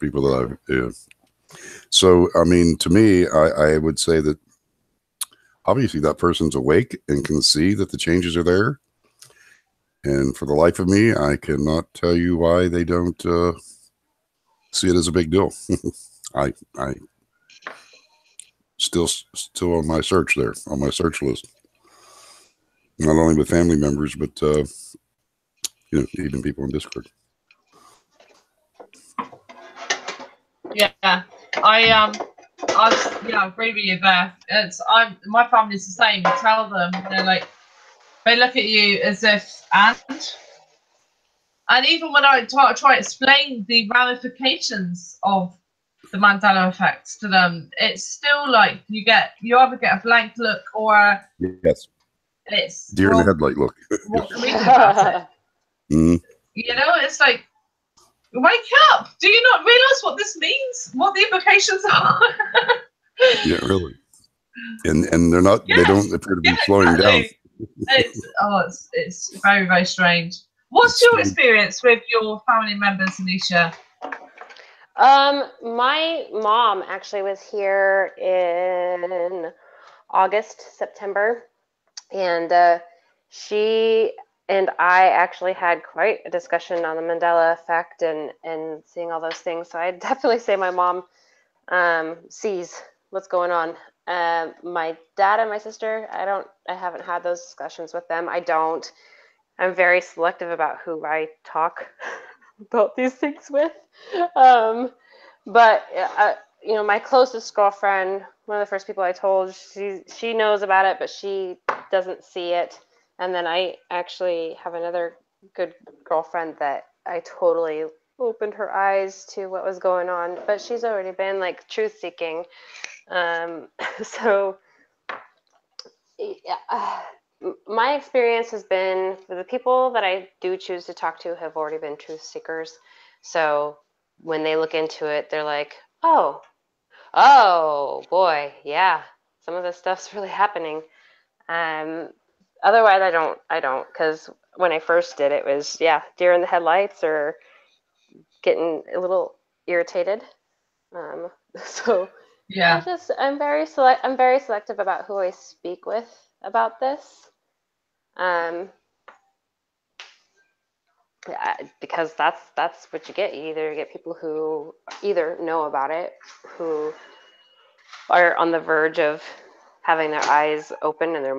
people that I've. So, I mean, to me, I would say that obviously that person's awake and can see that the changes are there. And for the life of me, I cannot tell you why they don't see it as a big deal. I still on my search there, on my search list. Not only with family members, but even people in Discord. Yeah, I agree with you there. My family's the same. You tell them, they're like, they look at you as if, and even when I try to explain the ramifications of the Mandela effect to them, it's still like you either get a blank look or yes, it's deer in the headlight look. What can we do about it? Mm-hmm. It's like, wake up! Do you not realize what this means? What the implications are? Yeah, really. And they're not. Yes. They don't appear to be slowing down. It's very, very strange. What's your experience with your family members, Alicia? My mom actually was here in August, September, and she and I actually had quite a discussion on the Mandela effect and seeing all those things. So I definitely say my mom sees what's going on. My dad and my sister, I haven't had those discussions with them. I'm very selective about who I talk about these things with. But my closest girlfriend, one of the first people I told, she knows about it, but she doesn't see it. And then I actually have another good girlfriend that I totally opened her eyes to what was going on, but she's already been like truth seeking. So yeah, my experience has been the people that I do choose to talk to have already been truth seekers. So when they look into it, they're like, oh boy, yeah, some of this stuff's really happening. Otherwise I don't, because when I first did it was, yeah, deer in the headlights or getting a little irritated. So yeah, I'm very selective about who I speak with about this. Because that's what you get. You either get people who either know about it, who are on the verge of having their eyes open and their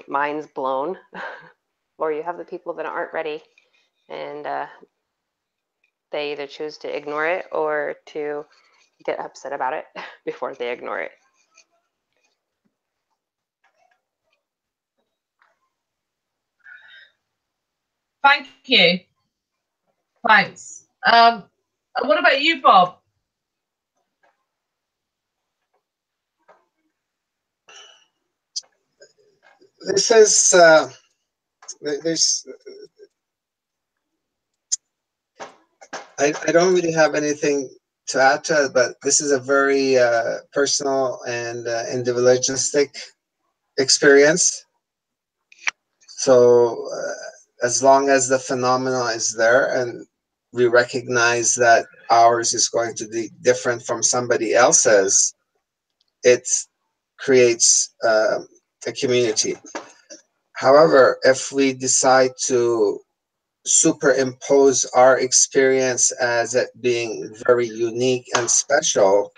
minds blown, or you have the people that aren't ready, and they either choose to ignore it or to get upset about it before they ignore it. thank you. Thanks. What about you, Bob? This is there's I don't really have anything to add to it, but this is a very personal and individualistic experience. So as long as the phenomena is there and we recognize that ours is going to be different from somebody else's, it creates a community. However, if we decide to superimpose our experience as it being very unique and special,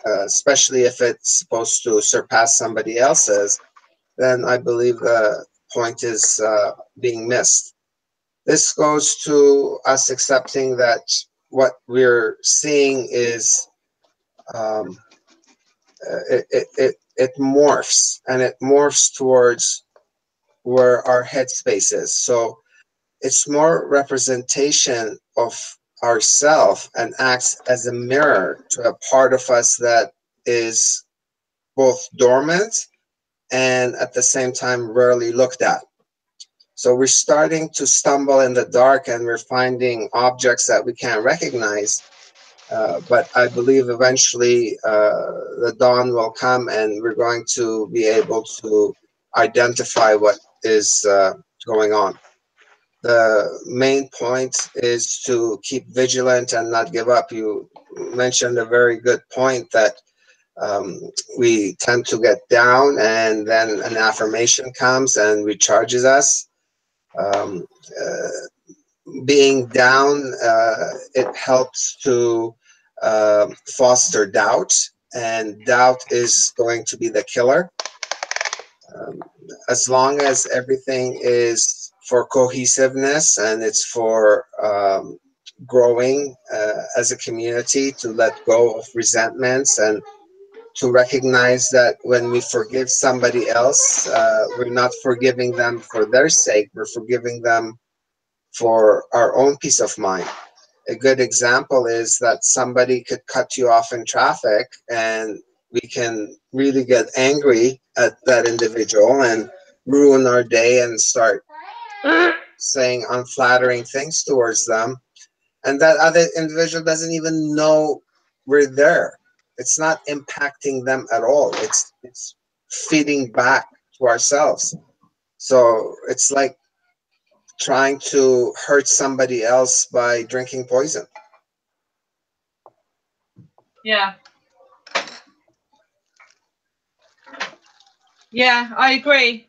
especially if it's supposed to surpass somebody else's, then I believe the point is being missed. This goes to us accepting that what we're seeing is it morphs, and it morphs towards where our headspace is. So it's more representation of ourself and acts as a mirror to a part of us that is both dormant and at the same time rarely looked at. So we're starting to stumble in the dark and we're finding objects that we can't recognize. But I believe eventually the dawn will come and we're going to be able to identify what is going on. The main point is to keep vigilant and not give up. You mentioned a very good point that we tend to get down and then an affirmation comes and recharges us. Being down, it helps to foster doubt, and doubt is going to be the killer. As long as everything is for cohesiveness and it's for growing as a community, to let go of resentments and to recognize that when we forgive somebody else, we're not forgiving them for their sake, we're forgiving them for our own peace of mind. A good example is that somebody could cut you off in traffic and we can really get angry at that individual and ruin our day and start saying unflattering things towards them. And that other individual doesn't even know we're there. It's not impacting them at all. It's feeding back to ourselves. So it's like trying to hurt somebody else by drinking poison. Yeah. Yeah, I agree.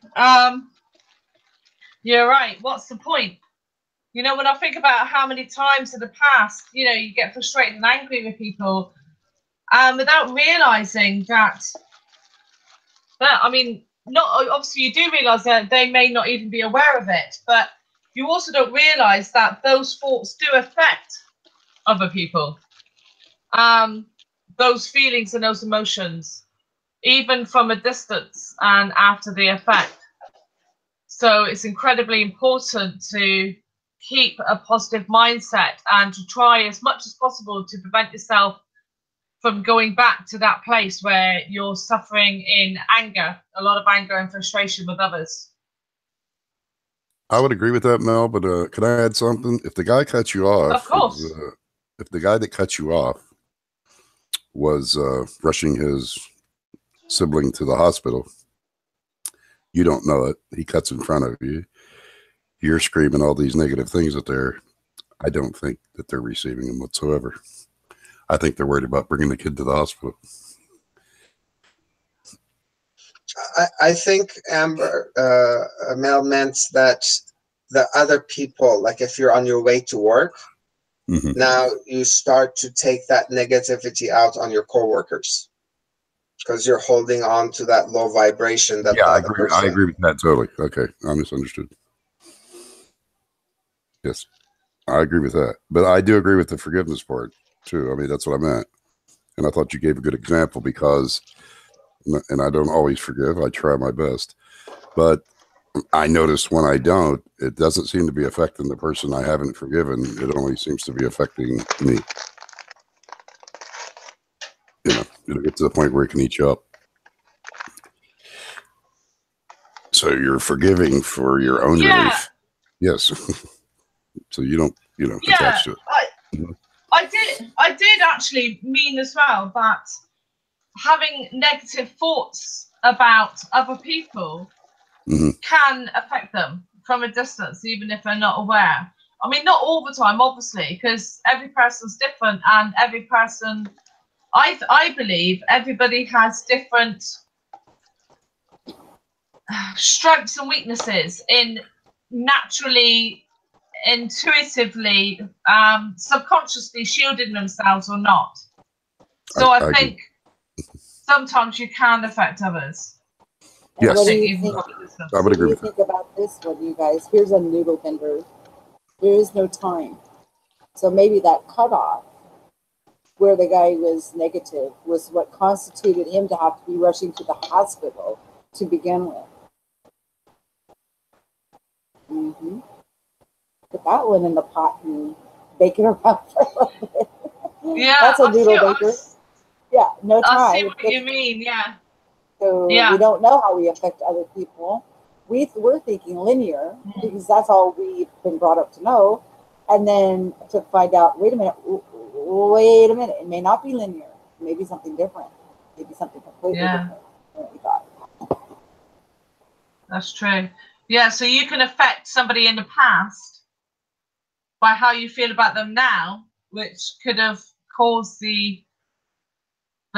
You're right. What's the point? You know, when I think about how many times in the past, you know, you get frustrated and angry with people, without realizing that, I mean, not obviously you do realize that they may not even be aware of it, but you also don't realize that those thoughts do affect other people. Those feelings and those emotions, even from a distance and after the effect. So it's incredibly important to keep a positive mindset and to try as much as possible to prevent yourself from going back to that place where you're suffering in anger, a lot of anger and frustration with others. I would agree with that, Mel, but could I add something? If the guy cut you off, Of course. if the guy that cut you off was rushing his sibling to the hospital, you don't know it. He cuts in front of you. You're screaming all these negative things at there. I don't think that they're receiving them whatsoever. I think they're worried about bringing the kid to the hospital. I think Amber, Mel meant that the other people, like if you're on your way to work, now you start to take that negativity out on your coworkers because you're holding on to that low vibration. That I agree with that totally. Okay, I misunderstood. Yes, I agree with that, but I do agree with the forgiveness part too. I mean, that's what I meant, and I thought you gave a good example because, and I don't always forgive. I try my best, but I notice when I don't, it doesn't seem to be affecting the person I haven't forgiven. It only seems to be affecting me. You know, it'll get to the point where it can eat you up. So you're forgiving for your own relief. Yes. So you don't, attach to it. I did actually mean as well that having negative thoughts about other people can affect them from a distance, even if they're not aware. I mean, not all the time, obviously, because every person's different, and every person, I believe, everybody has different strengths and weaknesses in naturally, intuitively, subconsciously shielding themselves or not. So I think sometimes you can affect others. Yes. What do you think? I would agree with that. What do you think about this one, you guys? Here's a noodle bender. There is no time. So maybe that cutoff where the guy was negative was what constituted him to have to be rushing to the hospital to begin with. Put that one in the pot and bake it around for a little bit. Yeah, that's a noodle baker. Yeah, no time. I see what you mean. Yeah. So we don't know how we affect other people. We're thinking linear because that's all we've been brought up to know. And then to find out, wait a minute, it may not be linear. It may be something different. Maybe something completely different than what we thought. That's true. Yeah, so you can affect somebody in the past by how you feel about them now, which could have caused the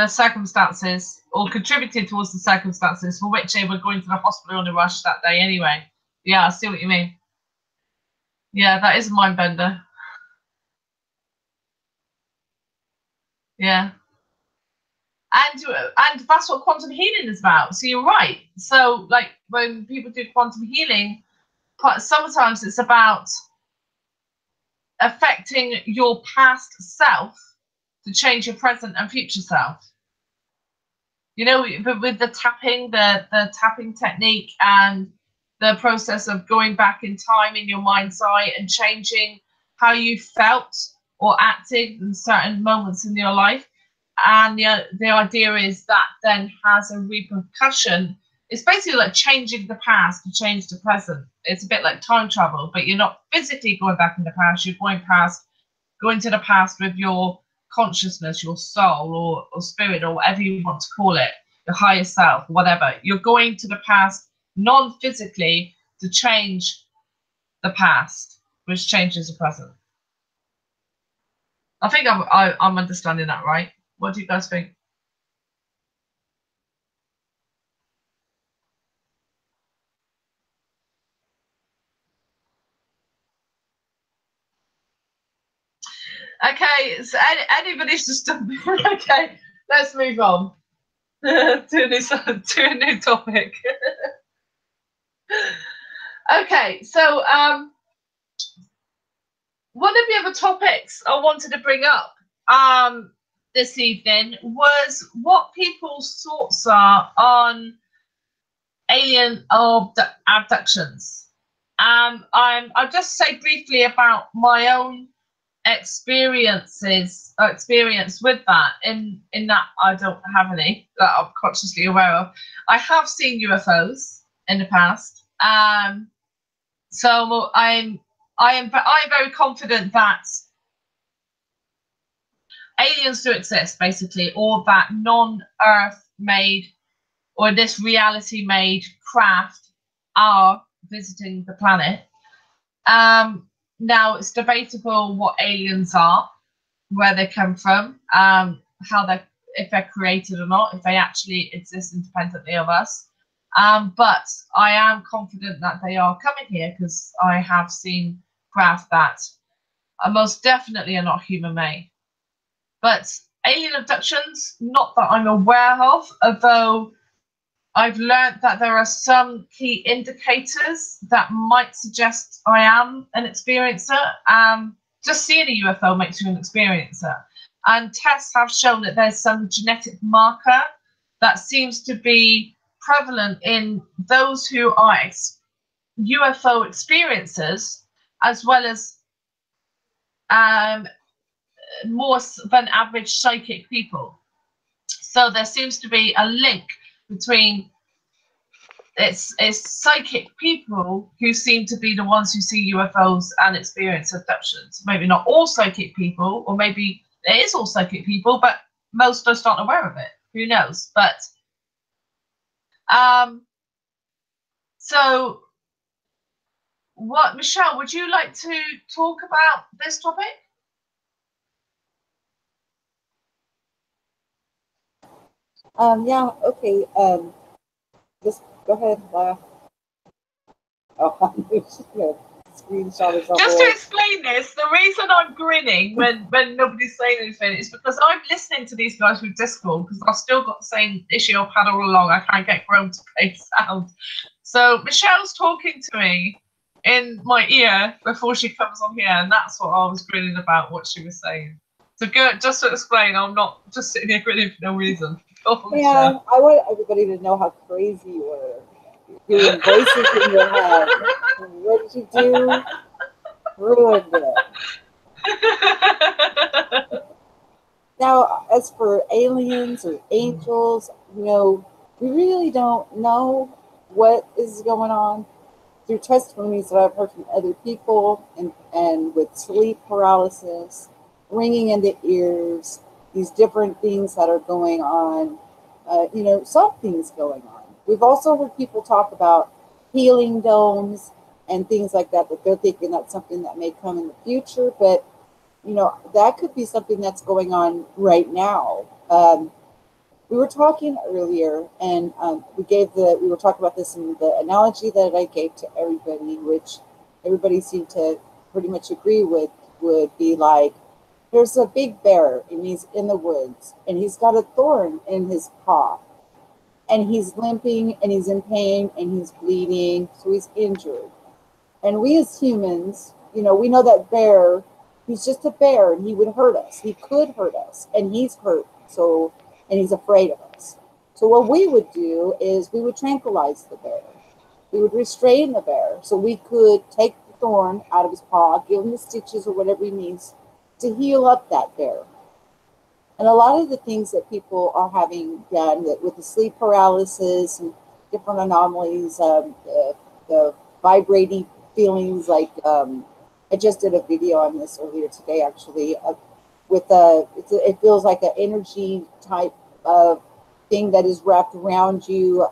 circumstances or contributed towards the circumstances for which they were going to the hospital in a rush that day anyway. Yeah, I see what you mean. Yeah, that is a mind bender. Yeah. And that's what quantum healing is about. So you're right. So like when people do quantum healing, sometimes it's about affecting your past self to change your present and future self. You know, with the tapping, the tapping technique and the process of going back in time in your mind's eye and changing how you felt or acted in certain moments in your life. And the idea is that then has a repercussion. It's basically like changing the past to change the present. It's a bit like time travel, but you're not physically going back in the past. You're going to the past with your consciousness, your soul or spirit or whatever you want to call it, your higher self, whatever. You're going to the past non-physically to change the past, which changes the present. I think I'm understanding that right. What do you guys think? Okay, so anybody's just okay. Let's move on to a new topic. Okay, so one of the other topics I wanted to bring up this evening was what people's thoughts are on alien abductions. I'll just say briefly about my own experience with that, in that I don't have any that I'm consciously aware of. I have seen UFOs in the past, so I am very confident that aliens do exist, basically, or that non-Earth made or this reality made craft are visiting the planet. Now, it's debatable what aliens are, where they come from, if they're created or not, if they actually exist independently of us. But I am confident that they are coming here because I have seen craft that are most definitely are not human-made. But alien abductions, not that I'm aware of, although I've learned that there are some key indicators that might suggest I am an experiencer. Just seeing a UFO makes you an experiencer. And tests have shown that there's some genetic marker that seems to be prevalent in those who are UFO experiencers, as well as more than average psychic people. So there seems to be a link between it's psychic people who seem to be the ones who see UFOs and experience abductions. Maybe not all psychic people, or maybe it is all psychic people, but most just aren't aware of it. Who knows? But so what, Michele, would you like to talk about this topic? Yeah, okay. Just go ahead, laugh. Oh, I'm just gonna screenshot herself. Just to explain this, the reason I'm grinning when nobody's saying anything is because I'm listening to these guys with Discord, because I've still got the same issue I've had all along. I can't get Chrome to play sound. So Michele's talking to me in my ear before she comes on here, and that's what I was grinning about, what she was saying. So good, just to explain, I'm not just sitting here grinning for no reason. Yeah, I want everybody to know how crazy you were. Doing voices in your head. What did you do? Ruined it. Now, as for aliens or angels, you know, we really don't know what is going on. Through testimonies that I've heard from other people, and with sleep paralysis, ringing in the ears, these different things that are going on, you know, something's going on. We've also heard people talk about healing domes and things like that, that they're thinking that's something that may come in the future, but, you know, that could be something that's going on right now. We were talking earlier, and we were talking about this in the analogy that I gave to everybody, which everybody seemed to pretty much agree with, would be like, there's a big bear, and he's in the woods, and he's got a thorn in his paw, and he's limping, and he's in pain, and he's bleeding, so he's injured. And we as humans, you know, we know that bear, he's just a bear, and he would hurt us. He could hurt us, and he's hurt, so, and he's afraid of us. So what we would do is we would tranquilize the bear. We would restrain the bear, so we could take the thorn out of his paw, give him the stitches or whatever he needs to heal up that bear. And a lot of the things that people are having done with the sleep paralysis and different anomalies, the vibrating feelings, like I just did a video on this earlier today, actually, with it feels like an energy type of thing that is wrapped around you.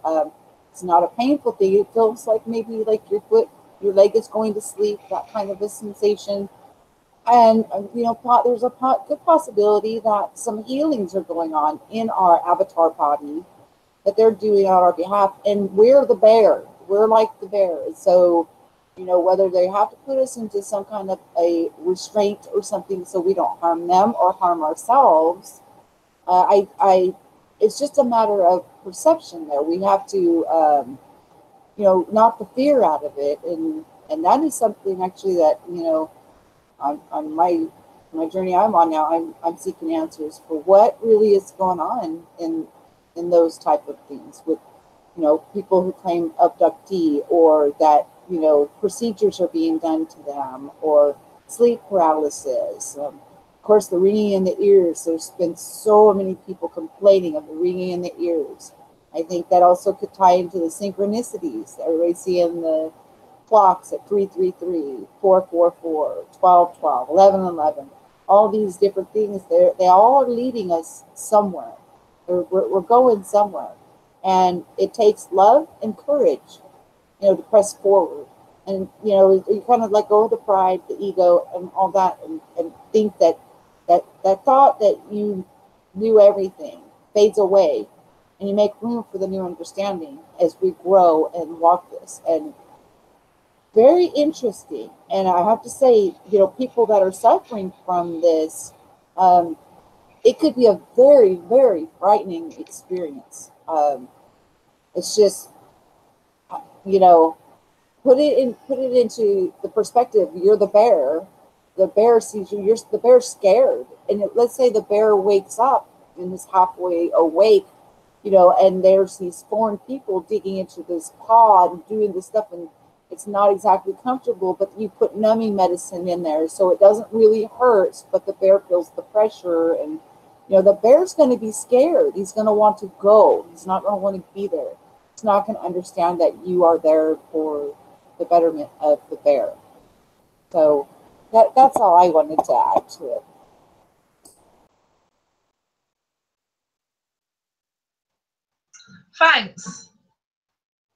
It's not a painful thing. It feels like maybe like your leg is going to sleep, that kind of a sensation. And there's a good possibility that some healings are going on in our avatar body that they're doing on our behalf. And we're the bear. We're like the bear. So, whether they have to put us into some kind of a restraint or something so we don't harm them or harm ourselves, it's just a matter of perception there. We have to, knock the fear out of it. And that is something actually that, on my journey I'm on now, I'm seeking answers for what really is going on in those type of things with, people who claim abductee, or that, procedures are being done to them, or sleep paralysis. Of course, the ringing in the ears. There's been so many people complaining of the ringing in the ears. I think that also could tie into the synchronicities. Everybody seeing the clocks at 333, 444, 1212, 1111. All these different things. They all are leading us somewhere. We're going somewhere. And it takes love and courage, to press forward. And, you kind of let go of the pride, the ego, and all that, and think that thought that you knew everything fades away, and you make room for the new understanding as we grow and walk this. And very interesting. And I have to say, people that are suffering from this, it could be a very, very frightening experience. It's just, put it into the perspective. You're the bear. The bear sees you. The bear's scared. And let's say the bear wakes up and is halfway awake, and there's these foreign people digging into this pod and doing this stuff, and it's not exactly comfortable, but you put numbing medicine in there so it doesn't really hurt, but the bear feels the pressure. And, the bear's going to be scared. He's going to want to go. He's not going to want to be there. He's not going to understand that you are there for the betterment of the bear. So that's all I wanted to add to it. Thanks.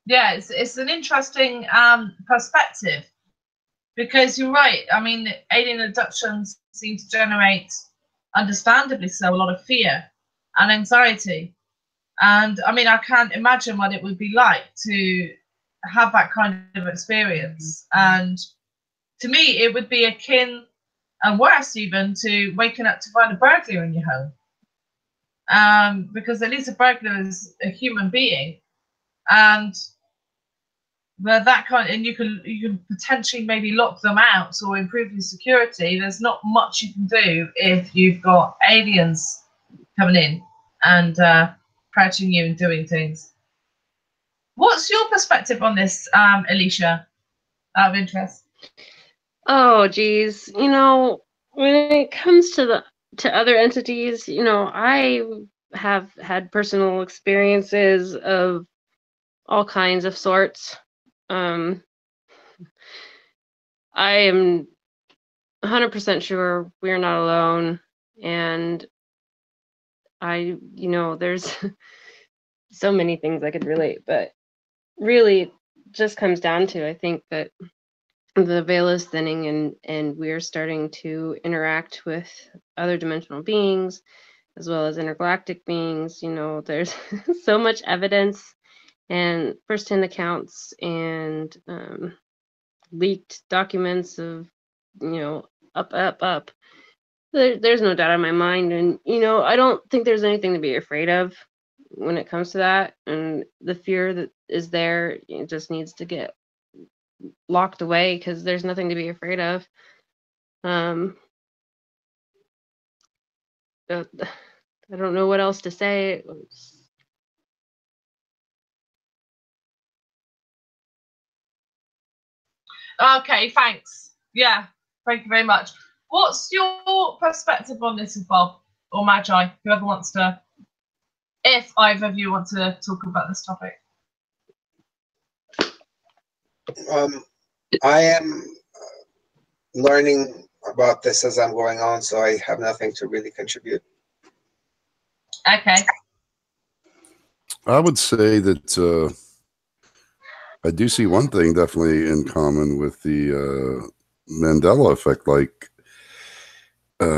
Yeah, it's an interesting perspective, because you're right. I mean, alien abductions seem to generate, understandably so, a lot of fear and anxiety. And I mean, I can't imagine what it would be like to have that kind of experience. And to me, it would be akin, and worse even, to waking up to find a burglar in your home. Because at least a burglar is a human being, and that kind, and you can potentially maybe lock them out or improve your security. There's not much you can do if you've got aliens coming in and approaching you and doing things. What's your perspective on this, Elishua, out of interest? Oh, geez. When it comes to other entities, I have had personal experiences of all kinds of sorts. I am 100% sure we're not alone, and there's so many things I could relate, but really it just comes down to, I think, that the veil is thinning, and we're starting to interact with other dimensional beings as well as intergalactic beings. There's so much evidence and first-hand accounts and leaked documents of, up. There's no doubt in my mind. And, I don't think there's anything to be afraid of when it comes to that. And the fear that is there, it just needs to get locked away, because there's nothing to be afraid of. I don't know what else to say. Okay, thanks. Yeah, thank you very much. What's your perspective on this, Bob or Magi, whoever wants to, if either of you want to talk about this topic? I am learning about this as I'm going on, so I have nothing to really contribute. Okay. I would say that I do see one thing definitely in common with the Mandela effect. Like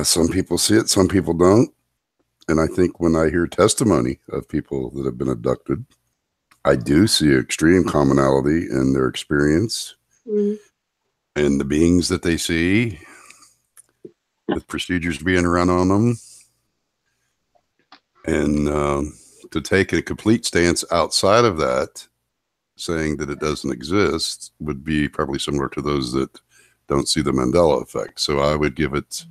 some people see it, some people don't. And I think when I hear testimony of people that have been abducted, I do see extreme commonality in their experience and the beings that they see, with procedures being run on them. And to take a complete stance outside of that, saying that it doesn't exist, would be probably similar to those that don't see the Mandela effect. So I would give it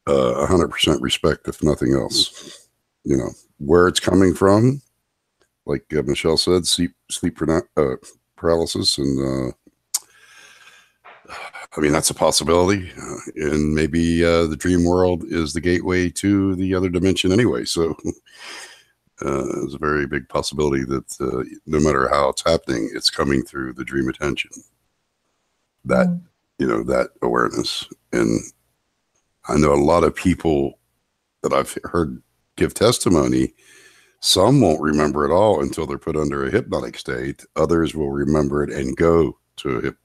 100% respect, if nothing else. You know, where it's coming from, like Michele said, sleep paralysis, and I mean, that's a possibility. And maybe the dream world is the gateway to the other dimension anyway. So there's a very big possibility that no matter how it's happening, it's coming through the dream attention. That, you know, that awareness. And I know a lot of people that I've heard give testimony. Some won't remember it all until they're put under a hypnotic state. Others will remember it and go to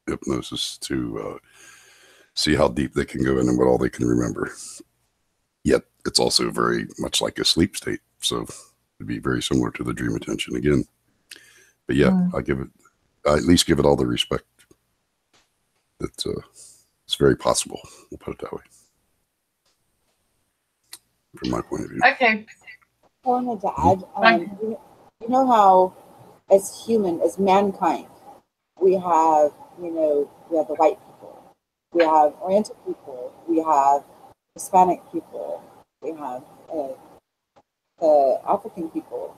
hypnosis to see how deep they can go in and what all they can remember. Yet it's also very much like a sleep state. So it'd be very similar to the dream attention again. But yeah, I at least give it all the respect. That it's very possible. We'll put it that way. From my point of view. Okay. I wanted to add, you know how, as human, as mankind, we have the white people, we have Oriental people, we have Hispanic people, we have African people,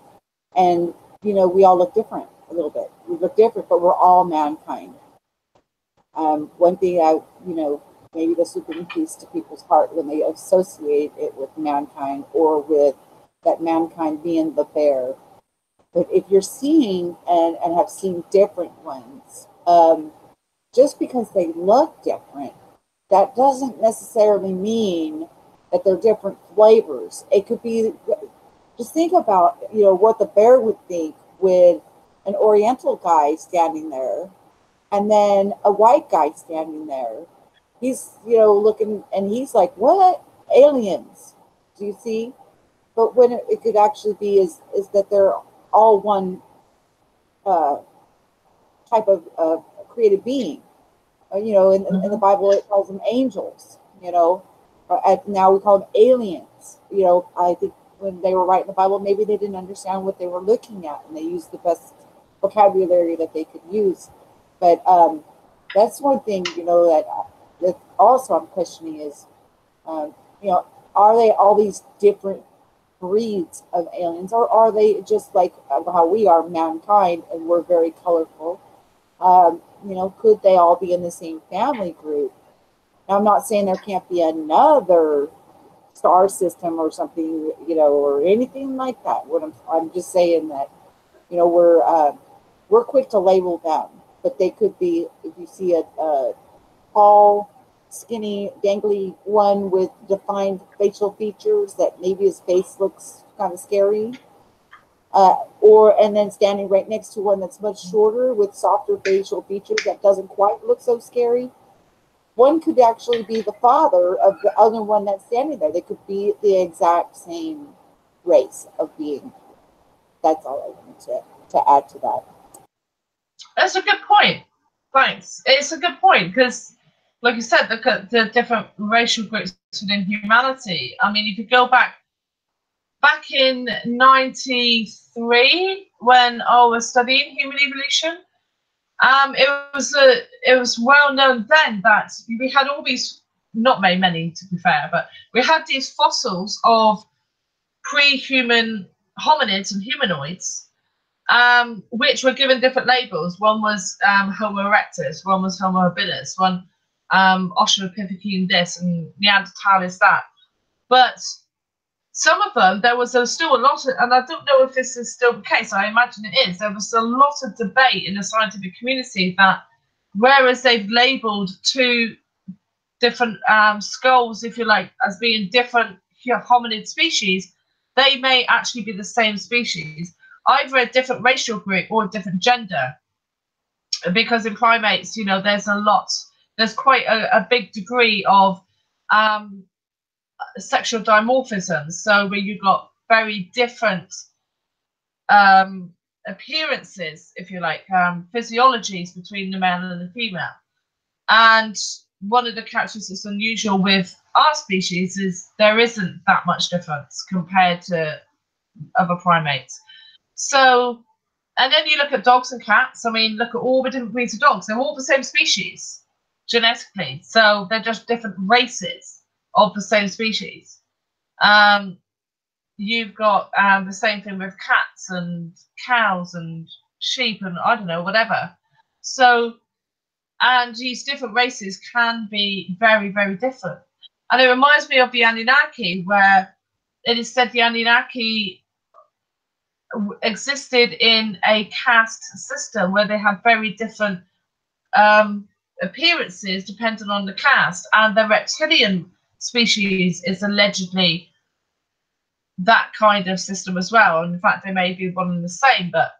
and we all look different a little bit. We look different, but we're all mankind. One thing maybe this would bring peace to people's heart when they associate it with mankind, or with that mankind being the bear. But if you're seeing and have seen different ones, just because they look different, that doesn't necessarily mean that they're different flavors. It could be, just think about, what the bear would think with an Oriental guy standing there, and then a white guy standing there. He's, looking, and he's like, what? Aliens. Do you see? But when it could actually be is that they're all one type of created being. In the Bible it calls them angels. Now we call them aliens. I think when they were writing the Bible, maybe they didn't understand what they were looking at, and they used the best vocabulary that they could use. But that's one thing, that also I'm questioning is, are they all these different breeds of aliens, or are they just like how we are, mankind, and we're very colorful? Could they all be in the same family group? Now, I'm not saying there can't be another star system or something, or anything like that. I'm just saying that, we're quick to label them, but they could be, if you see a tall, skinny, dangly one with defined facial features, that maybe his face looks kind of scary, and then standing right next to one that's much shorter with softer facial features that doesn't quite look so scary. One could actually be the father of the other one that's standing there. They could be the exact same race of being. That's all I wanted to add to that. That's a good point. Thanks. It's a good point because, like you said, look at the different racial groups within humanity. I mean, if you go back in 93, when I was studying human evolution, it was well known then that we had all these, not very many to be fair, but we had these fossils of pre-human hominids and humanoids, which were given different labels. One was Homo erectus, one was Homo habilis, one Australopithecine this, and Neanderthalis that. But some of them, there was still a lot of, and I don't know if this is still the case, I imagine it is, there was a lot of debate in the scientific community that whereas they've labelled two different skulls, if you like, as being different hominid species, they may actually be the same species, either a different racial group or a different gender. Because in primates, you know, there's quite a big degree of sexual dimorphism. So where you've got very different appearances, if you like, physiologies between the male and the female. And one of the characteristics unusual with our species is there isn't that much difference compared to other primates. So, and then you look at dogs and cats. I mean, look at all the different breeds of dogs. They're all the same species genetically. So they're just different races of the same species. You've got the same thing with cats and cows and sheep and I don't know, whatever. So, and these different races can be very, very different. And it reminds me of the Anunnaki, where it is said the Anunnaki existed in a caste system where they had very different appearances depending on the caste. And the reptilian species is allegedly that kind of system as well. And in fact, they may be one and the same, but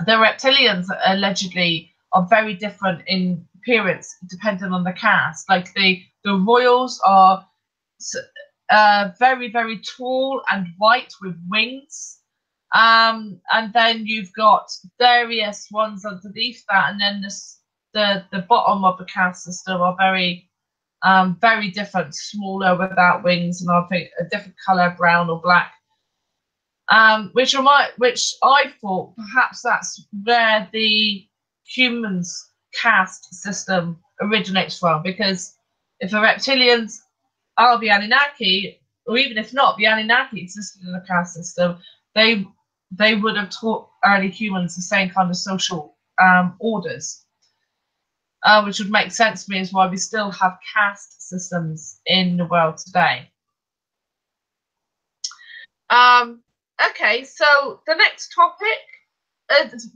the reptilians allegedly are very different in appearance depending on the caste. Like the royals are very, very tall and white with wings. And then you've got various ones underneath that, and then the bottom of the caste system are very very different, smaller without wings, and I think a different color, brown or black. Which I thought perhaps that's where the humans caste system originates from, because if the reptilians are the Anunnaki, or even if not, the Anunnaki existed in the caste system, they would have taught early humans the same kind of social orders. Which would make sense to me as why we still have caste systems in the world today. Okay, so the next topic,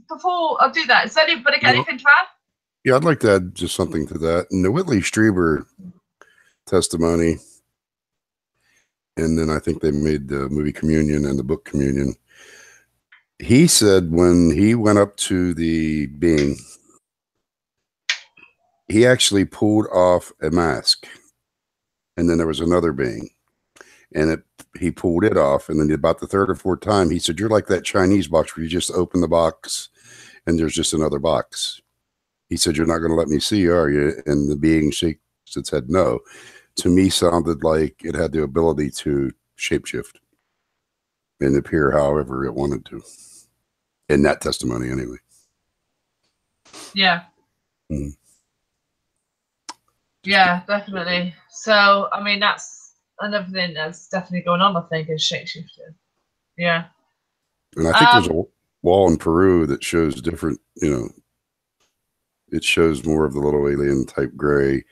before I do that, is anybody got anything to add? Yeah, I'd like to add just something to that. In the Whitley Strieber testimony, and then I think they made the movie Communion and the book Communion, he said when he went up to the being, he actually pulled off a mask, and then there was another being, and he pulled it off, and then about the third or fourth time, he said, "You're like that Chinese box where you just open the box, and there's just another box." He said, "You're not going to let me see, are you?" And the being shakes its head no. To me, sounded like it had the ability to shapeshift and appear however it wanted to. In that testimony, anyway. Yeah. Mm. Yeah, definitely. So, I mean, that's another thing that's definitely going on, I think, is shapeshifting. Yeah. And I think there's a wall in Peru that shows different, you know, it shows more of the little alien type gray.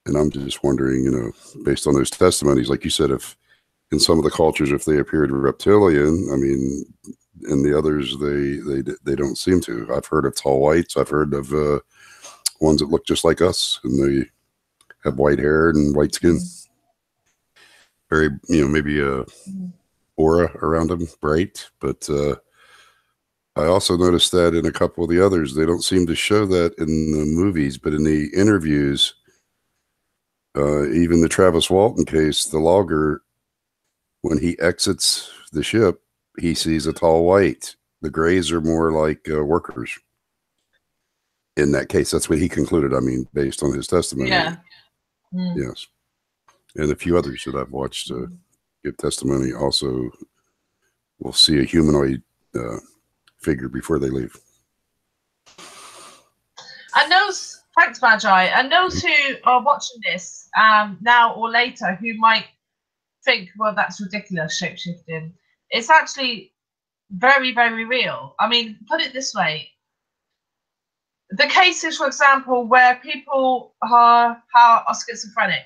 And I'm just wondering, you know, based on those testimonies, like you said, if in some of the cultures, if they appeared reptilian, I mean, in the others, they don't seem to. I've heard of tall whites. I've heard of ones that look just like us, and they have white hair and white skin. Very, you know, maybe a aura around them, bright. But I also noticed that in a couple of the others, they don't seem to show that in the movies, but in the interviews, even the Travis Walton case, the logger, when he exits the ship, he sees a tall white. The grays are more like workers. In that case, that's what he concluded. I mean, based on his testimony. Yeah. Yes. And a few others that I've watched give testimony also will see a humanoid figure before they leave. And those, thanks, Magi, and those who are watching this now or later who might think, well, that's ridiculous, shapeshifting. It's actually very, very real. I mean, put it this way. The cases, for example, where people are schizophrenic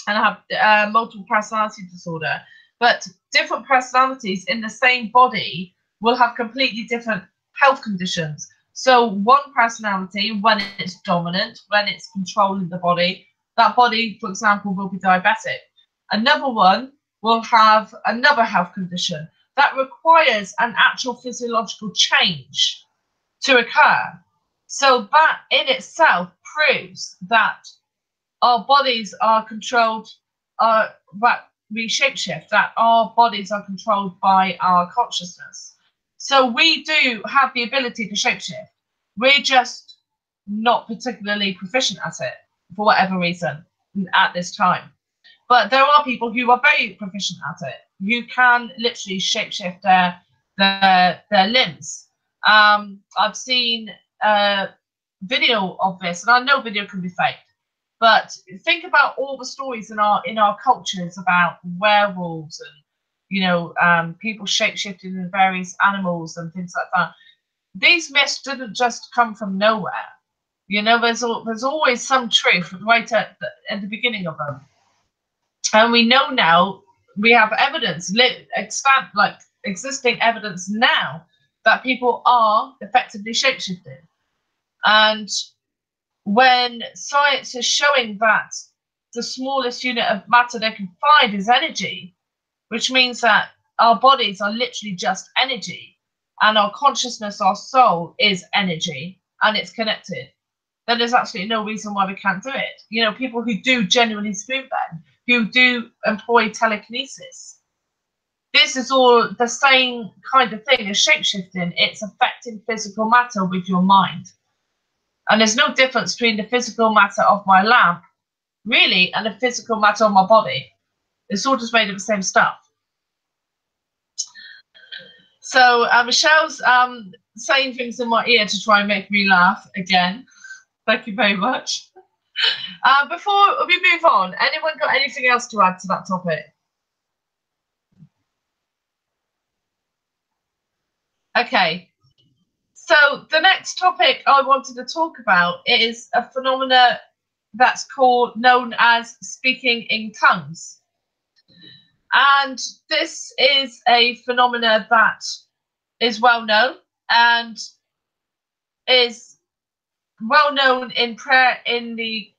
and have multiple personality disorder, but different personalities in the same body will have completely different health conditions. So one personality, when it's dominant, when it's controlling the body, that body, for example, will be diabetic. Another one will have another health condition that requires an actual physiological change to occur. So that in itself proves that our bodies are controlled, that we shapeshift, that our bodies are controlled by our consciousness. So we do have the ability to shapeshift. We're just not particularly proficient at it for whatever reason at this time. But there are people who are very proficient at it. You can literally shapeshift their limbs. I've seen video of this, and I know video can be faked. But think about all the stories in our cultures about werewolves and people shapeshifting in various animals and things like that. These myths didn't just come from nowhere. There's always some truth right at the beginning of them. And we know now, we have evidence, existing evidence now, that people are effectively shapeshifting. And when science is showing that the smallest unit of matter they can find is energy, which means that our bodies are literally just energy, and our consciousness, our soul, is energy, and it's connected, then there's absolutely no reason why we can't do it. People who do genuinely spoonbend, who do employ telekinesis. This is all the same kind of thing as shapeshifting. It's affecting physical matter with your mind. And there's no difference between the physical matter of my lamp, really, and the physical matter of my body. It's all just made of the same stuff. So Michelle's saying things in my ear to try and make me laugh again. Thank you very much. Before we move on, anyone got anything else to add to that topic? Okay. So the next topic I wanted to talk about is a phenomena that's known as speaking in tongues. And this is a phenomena that is well known and is well known in prayer in the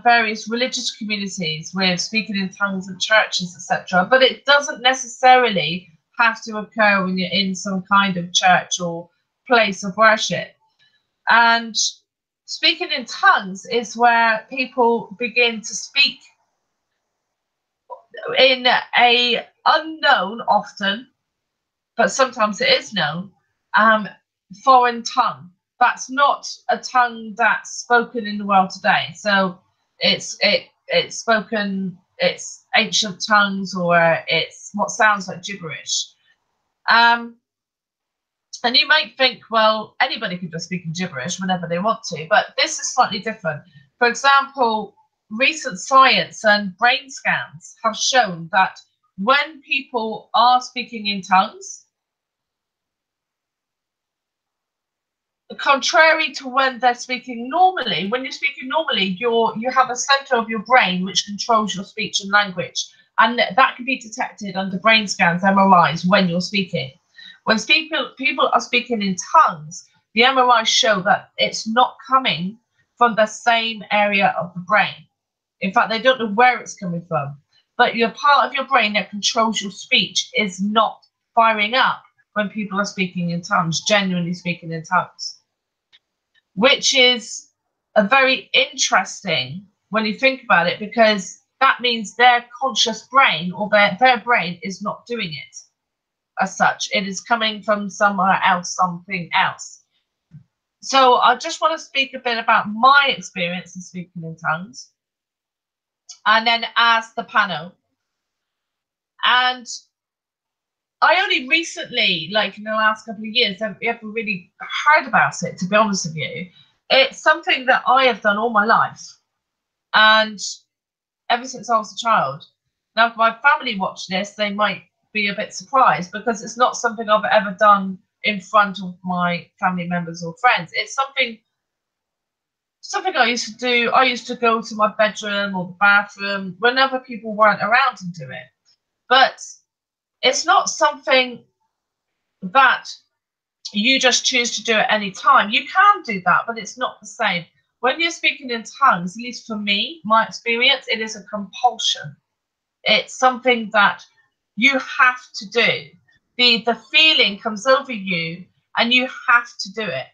various religious communities with speaking in tongues in churches, etc. But it doesn't necessarily have to occur when you're in some kind of church or place of worship. And speaking in tongues is where people begin to speak in a unknown, often, but sometimes it is known, foreign tongue. That's not a tongue that's spoken in the world today. So it's ancient tongues, or it's what sounds like gibberish. And you might think, well, anybody can just speak in gibberish whenever they want to, but this is slightly different. For example, recent science and brain scans have shown that when people are speaking in tongues, contrary to when they're speaking normally, when you're speaking normally, you have a center of your brain which controls your speech and language, and that can be detected under brain scans, MRIs, when you're speaking. When people are speaking in tongues, the MRIs show that it's not coming from the same area of the brain. In fact, they don't know where it's coming from, but your part of your brain that controls your speech is not firing up when people are speaking in tongues, genuinely speaking in tongues, which is a very interesting when you think about it, because that means their conscious brain, or their brain, is not doing it as such. It is coming from somewhere else, something else. So I just want to speak a bit about my experience in speaking in tongues, and then ask the panel. And I only recently, like in the last couple of years, have ever really heard about it, to be honest with you. It's something that I have done all my life, and ever since I was a child. Now, if my family watch this, they might be a bit surprised, because it's not something I've ever done in front of my family members or friends. It's something I used to do. I used to go to my bedroom or the bathroom whenever people weren't around and do it. But it's not something that you just choose to do at any time. You can do that, but it's not the same. when you're speaking in tongues, at least for me, my experience, it is a compulsion. It's something that you have to do. The feeling comes over you and you have to do it.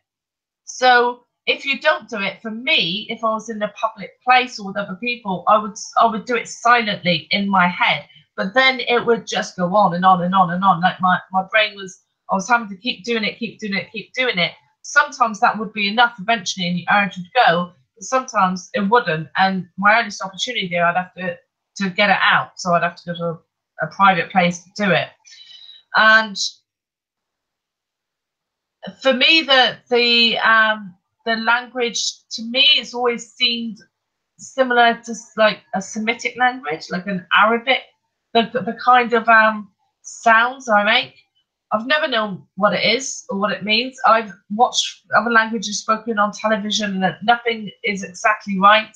So if you don't do it, for me, if I was in a public place or with other people, I would do it silently in my head. But then it would just go on and on and on and on. Like my brain I was having to keep doing it, keep doing it, keep doing it. Sometimes that would be enough eventually and the urge would go, but sometimes it wouldn't. And my earliest opportunity there, I'd have to get it out. So I'd have to go to a private place to do it. And for me, the language, to me, it's always seemed similar to like a Semitic language, like an Arabic, the kind of sounds I make. I've never known what it is or what it means. I've watched other languages spoken on television and nothing is exactly right.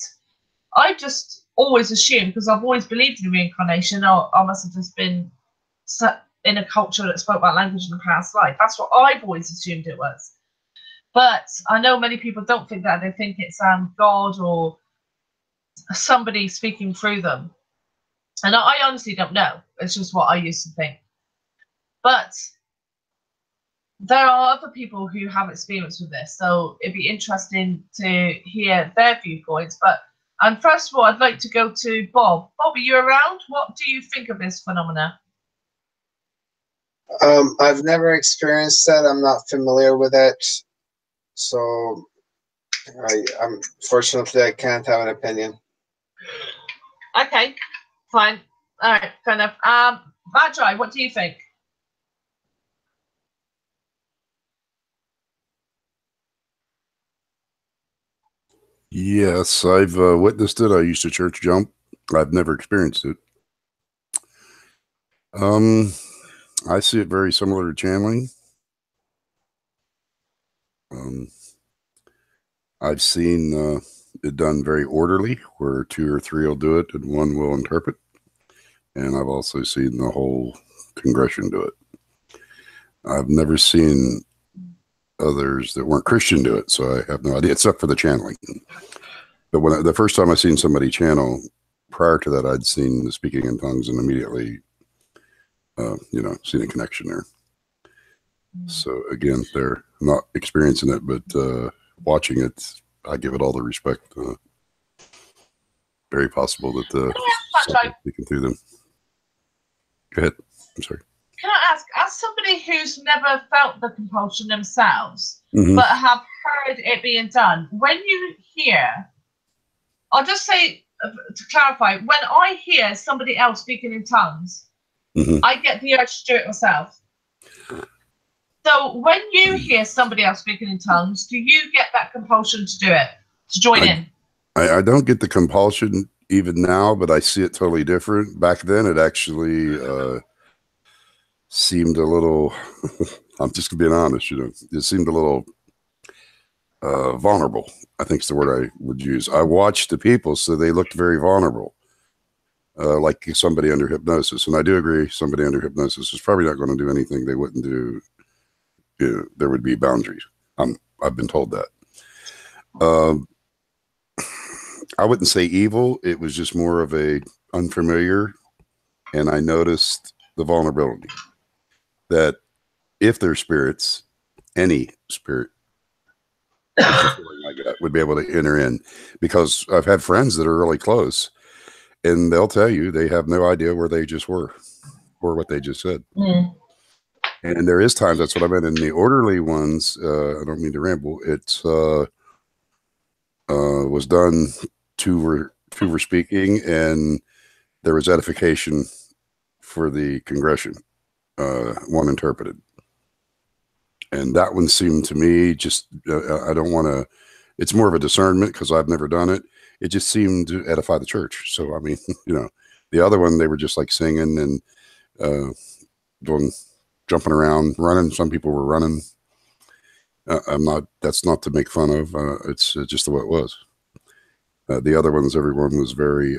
I just always assumed, because I've always believed in reincarnation, or I must have just been in a culture that spoke that language in the past life. That's what I've always assumed it was. But I know many people don't think that. They think it's God or somebody speaking through them. And I honestly don't know. It's just what I used to think. But there are other people who have experience with this, so it'd be interesting to hear their viewpoints. But first of all, I'd like to go to Bob. Bob, are you around? What do you think of this phenomena? I've never experienced that. I'm not familiar with it, so unfortunately I can't have an opinion. Okay, fine. All right, fair enough. Magi, what do you think? Yes, I've witnessed it. I used to church jump. I've never experienced it. I see it very similar to channeling. I've seen it done very orderly, where 2 or 3 will do it and 1 will interpret. And I've also seen the whole congregation do it. I've never seen others that weren't Christian do it, so I have no idea, except for the channeling. But when the first time I seen somebody channel, prior to that, I'd seen the speaking in tongues and immediately, seen a connection there. So again, they're not experiencing it, but watching it, I give it all the respect. Very possible that something speaking through them. Go ahead. I'm sorry. Can I ask, as somebody who's never felt the compulsion themselves, but have heard it being done, when you hear, I'll just say, to clarify, when I hear somebody else speaking in tongues, I get the urge to do it myself. So when you hear somebody else speaking in tongues, do you get that compulsion to do it, to join in? I don't get the compulsion even now, but I see it totally different. Back then, it actually seemed a little, I'm just being honest, it seemed a little vulnerable, I think is the word I would use. I watched the people, so they looked very vulnerable, like somebody under hypnosis. And I do agree, somebody under hypnosis is probably not going to do anything they wouldn't do. There would be boundaries. I've been told that. I wouldn't say evil. It was just more of a unfamiliar. And I noticed the vulnerability that if they're spirits, any spirit like that would be able to enter in, because I've had friends that are really close and they'll tell you they have no idea where they just were or what they just said. And there is times, that's what I meant in the orderly ones. I don't mean to ramble. It's was done, 2 were speaking, and there was edification for the congregation. 1 interpreted, and that one seemed to me just, I don't want to, it's more of a discernment because I've never done it. It just seemed to edify the church. So, I mean, the other one, they were just like singing and doing, jumping around, running. Some people were running. That's not to make fun of. It's just the way it was. The other ones, everyone was very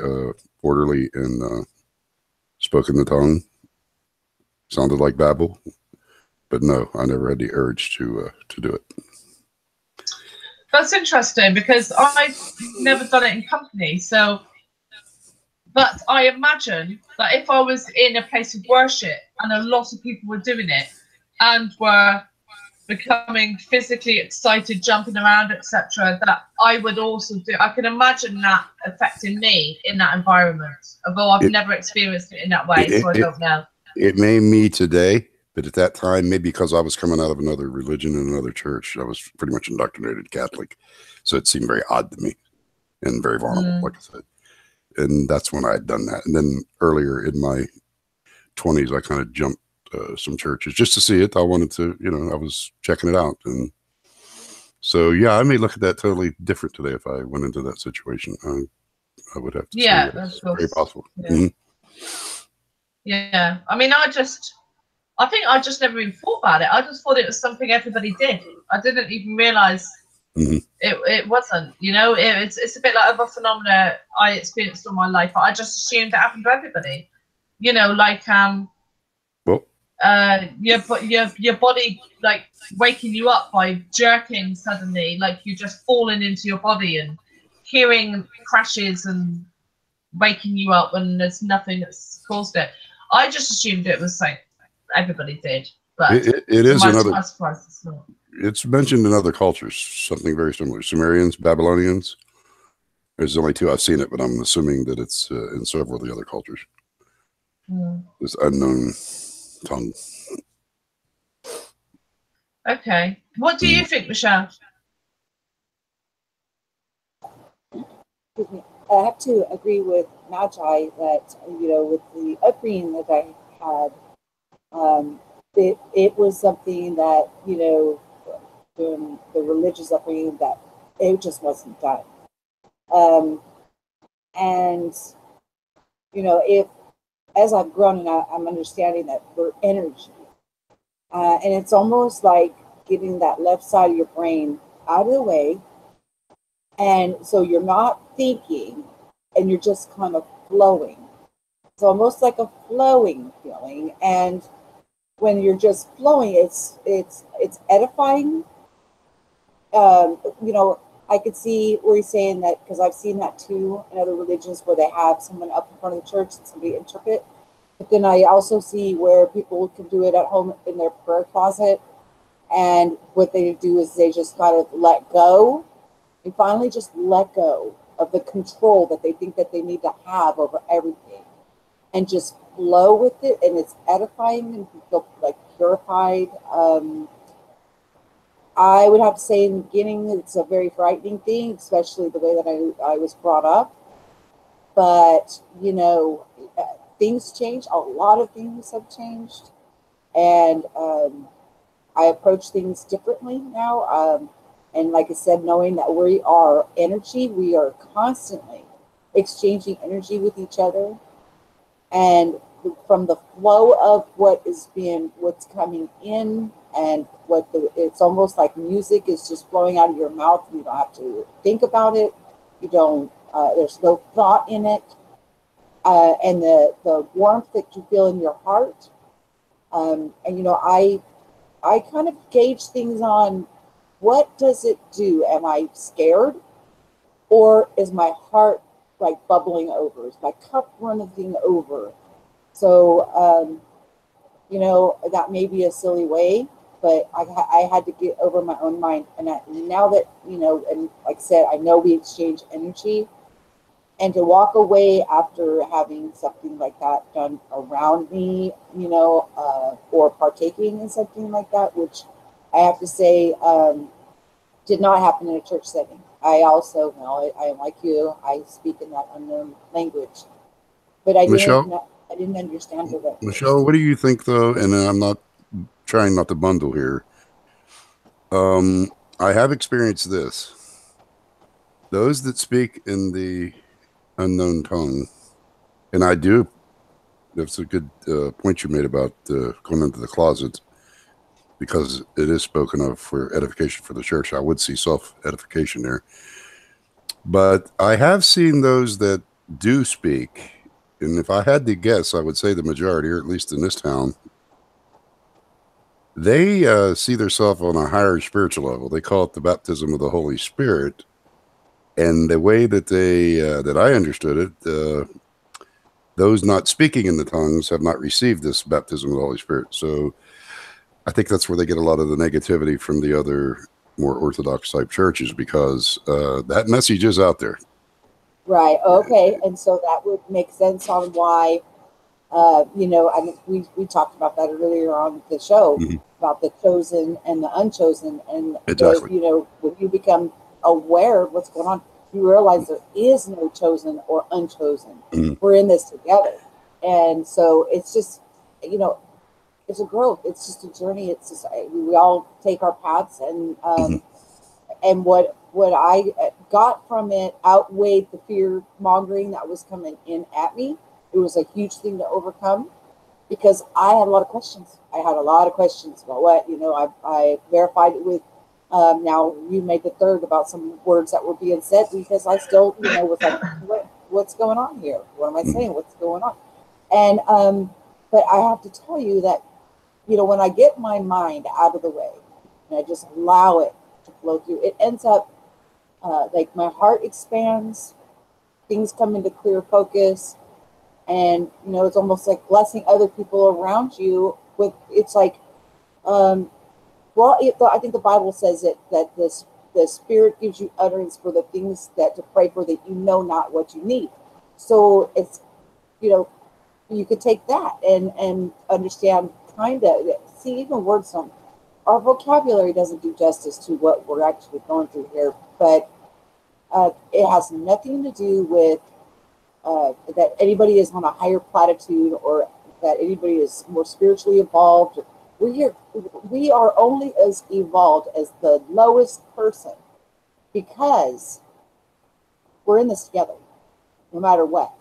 orderly and spoke in the tongue. Sounded like babble, but no, I never had the urge to do it. That's interesting because I've never done it in company. So, but I imagine that if I was in a place of worship and a lot of people were doing it and were becoming physically excited, jumping around, etc., that I would also do. I can imagine that affecting me in that environment, although I've never experienced it in that way, so I don't know. It may me today, but at that time, maybe because I was coming out of another religion and another church, I was pretty much indoctrinated Catholic, so it seemed very odd to me and very vulnerable, like I said. And that's when I had done that. And then earlier in my 20s, I kind of jumped some churches just to see it. I wanted to, I was checking it out. And so, yeah, I may look at that totally different today if I went into that situation. I would have to say that's very possible. Yeah. Mm-hmm. Yeah. I mean, I think I just never even thought about it. I just thought it was something everybody did. I didn't even realize it wasn't, it's a bit like other phenomena I experienced all my life. I just assumed it happened to everybody, like, your body like waking you up by jerking suddenly, like you just falling into your body and hearing crashes and waking you up when there's nothing that's caused it. I just assumed it was like everybody did, but it is another. I'm surprised it's not. It's mentioned in other cultures, something very similar. Sumerians, Babylonians. There's only two I've seen it, but I'm assuming that it's in several of the other cultures. This unknown tongue. Okay. What do you think, Michele? Excuse me. I have to agree with Magi that, with the upbringing that I had, it was something that, during the religious upbringing, that it just wasn't done. And, if, as I've grown and I'm understanding that we're energy, and it's almost like getting that left side of your brain out of the way. And so you're not thinking and you're just kind of flowing. It's almost like a flowing feeling. And when you're just flowing, it's edifying. I could see where you're saying that, because I've seen that too in other religions where they have someone up in front of the church and somebody interpret. But then I also see where people can do it at home in their prayer closet. And what they do is they just kind of let go and finally just let go of the control that they think that they need to have over everything and just flow with it. And it's edifying and you feel like purified. I would have to say in the beginning, it's a very frightening thing, especially the way that I was brought up. But, things change. A lot of things have changed. And I approach things differently now. And like I said, knowing that we are energy, we are constantly exchanging energy with each other. And from the flow of what's coming in, and it's almost like music is just flowing out of your mouth. You don't have to think about it. You don't, there's no thought in it. And the warmth that you feel in your heart. And, I kind of gauge things on what does it do? Am I scared? Or is my heart like bubbling over? Is my cup running over? So, that may be a silly way, but I had to get over my own mind. And now that, and like I said, I know we exchange energy. And to walk away after having something like that done around me, or partaking in something like that, which I have to say did not happen in a church setting. I also, I am like you, I speak in that unknown language. But I didn't understand it at Michele, first. what do you think, though? And I'm not trying not to bundle here. I have experienced this. Those that speak in the unknown tongue, and I do, that's a good point you made about going into the closet, because it is spoken of for edification for the church. I would see self-edification there. But I have seen those that do speak, and if I had to guess, I would say the majority, or at least in this town, they see themselves on a higher spiritual level. They call it the baptism of the Holy Spirit. And the way that they that I understood it, those not speaking in the tongues have not received this baptism of the Holy Spirit. So I think that's where they get a lot of the negativity from the other more Orthodox type churches, because that message is out there. Right. Okay. And so that would make sense on why, I mean, we talked about that earlier on the show about the chosen and the unchosen, and Exactly. when you become aware of what's going on, you realize there is no chosen or unchosen. We're in this together, and so it's just, it's a growth. It's just a journey. It's just we all take our paths, and what I got from it outweighed the fear mongering that was coming in at me. It was a huge thing to overcome because I had a lot of questions. I had a lot of questions about what, I verified it with, now you made the third about some words that were being said, because I still, was like, what's going on here? What am I saying? What's going on? And, but I have to tell you that, when I get my mind out of the way and I just allow it to flow through, it ends up like my heart expands, things come into clear focus. And, it's almost like blessing other people around you with, it's like, I think the Bible says that the Spirit gives you utterance for the things that to pray for, that you know not what you need. So it's, you could take that and understand see, even words don't, our vocabulary doesn't do justice to what we're actually going through here, but it has nothing to do with that anybody is on a higher platitude or that anybody is more spiritually evolved. We are only as evolved as the lowest person, because we're in this together, no matter what.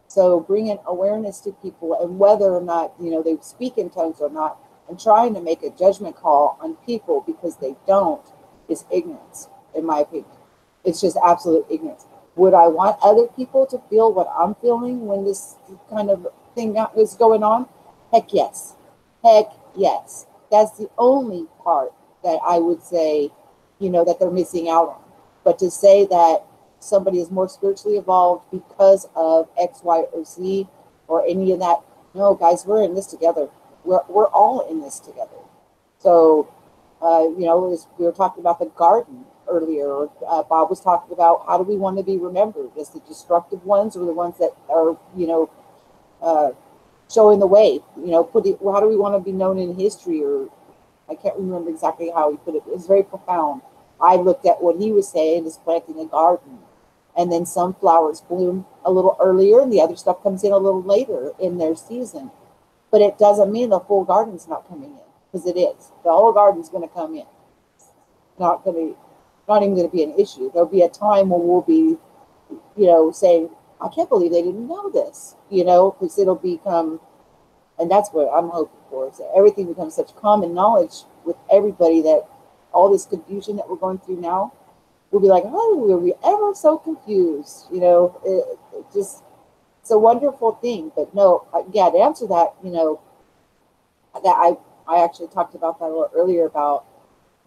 So bringing awareness to people, and whether or not, they speak in tongues or not, and trying to make a judgment call on people because they don't, is ignorance, in my opinion. It's just absolute ignorance. Would I want other people to feel what I'm feeling when this kind of thing is going on? Heck yes. Heck yes. That's the only part that I would say, that they're missing out on. But to say that somebody is more spiritually evolved because of X, Y, or Z, or any of that, no, guys, we're in this together. We're all in this together. So, we were talking about the garden earlier. Bob was talking about, how do we want to be remembered, as the destructive ones or the ones that are, showing the way? How do we want to be known in history? Or I can't remember exactly how he put it. It was very profound. I looked at what he was saying is planting a garden, and then some flowers bloom a little earlier, and the other stuff comes in a little later in their season. But it doesn't mean the full garden's not coming in, because it is. The whole garden's going to come in. Not even going to be an issue. There'll be a time when we'll be, saying, I can't believe they didn't know this, because it'll become, and that's what I'm hoping for, is that everything becomes such common knowledge with everybody that all this confusion that we're going through now, we'll be like, oh, were we ever so confused? It just, it's a wonderful thing. But no, to answer that, that I actually talked about that a little earlier about,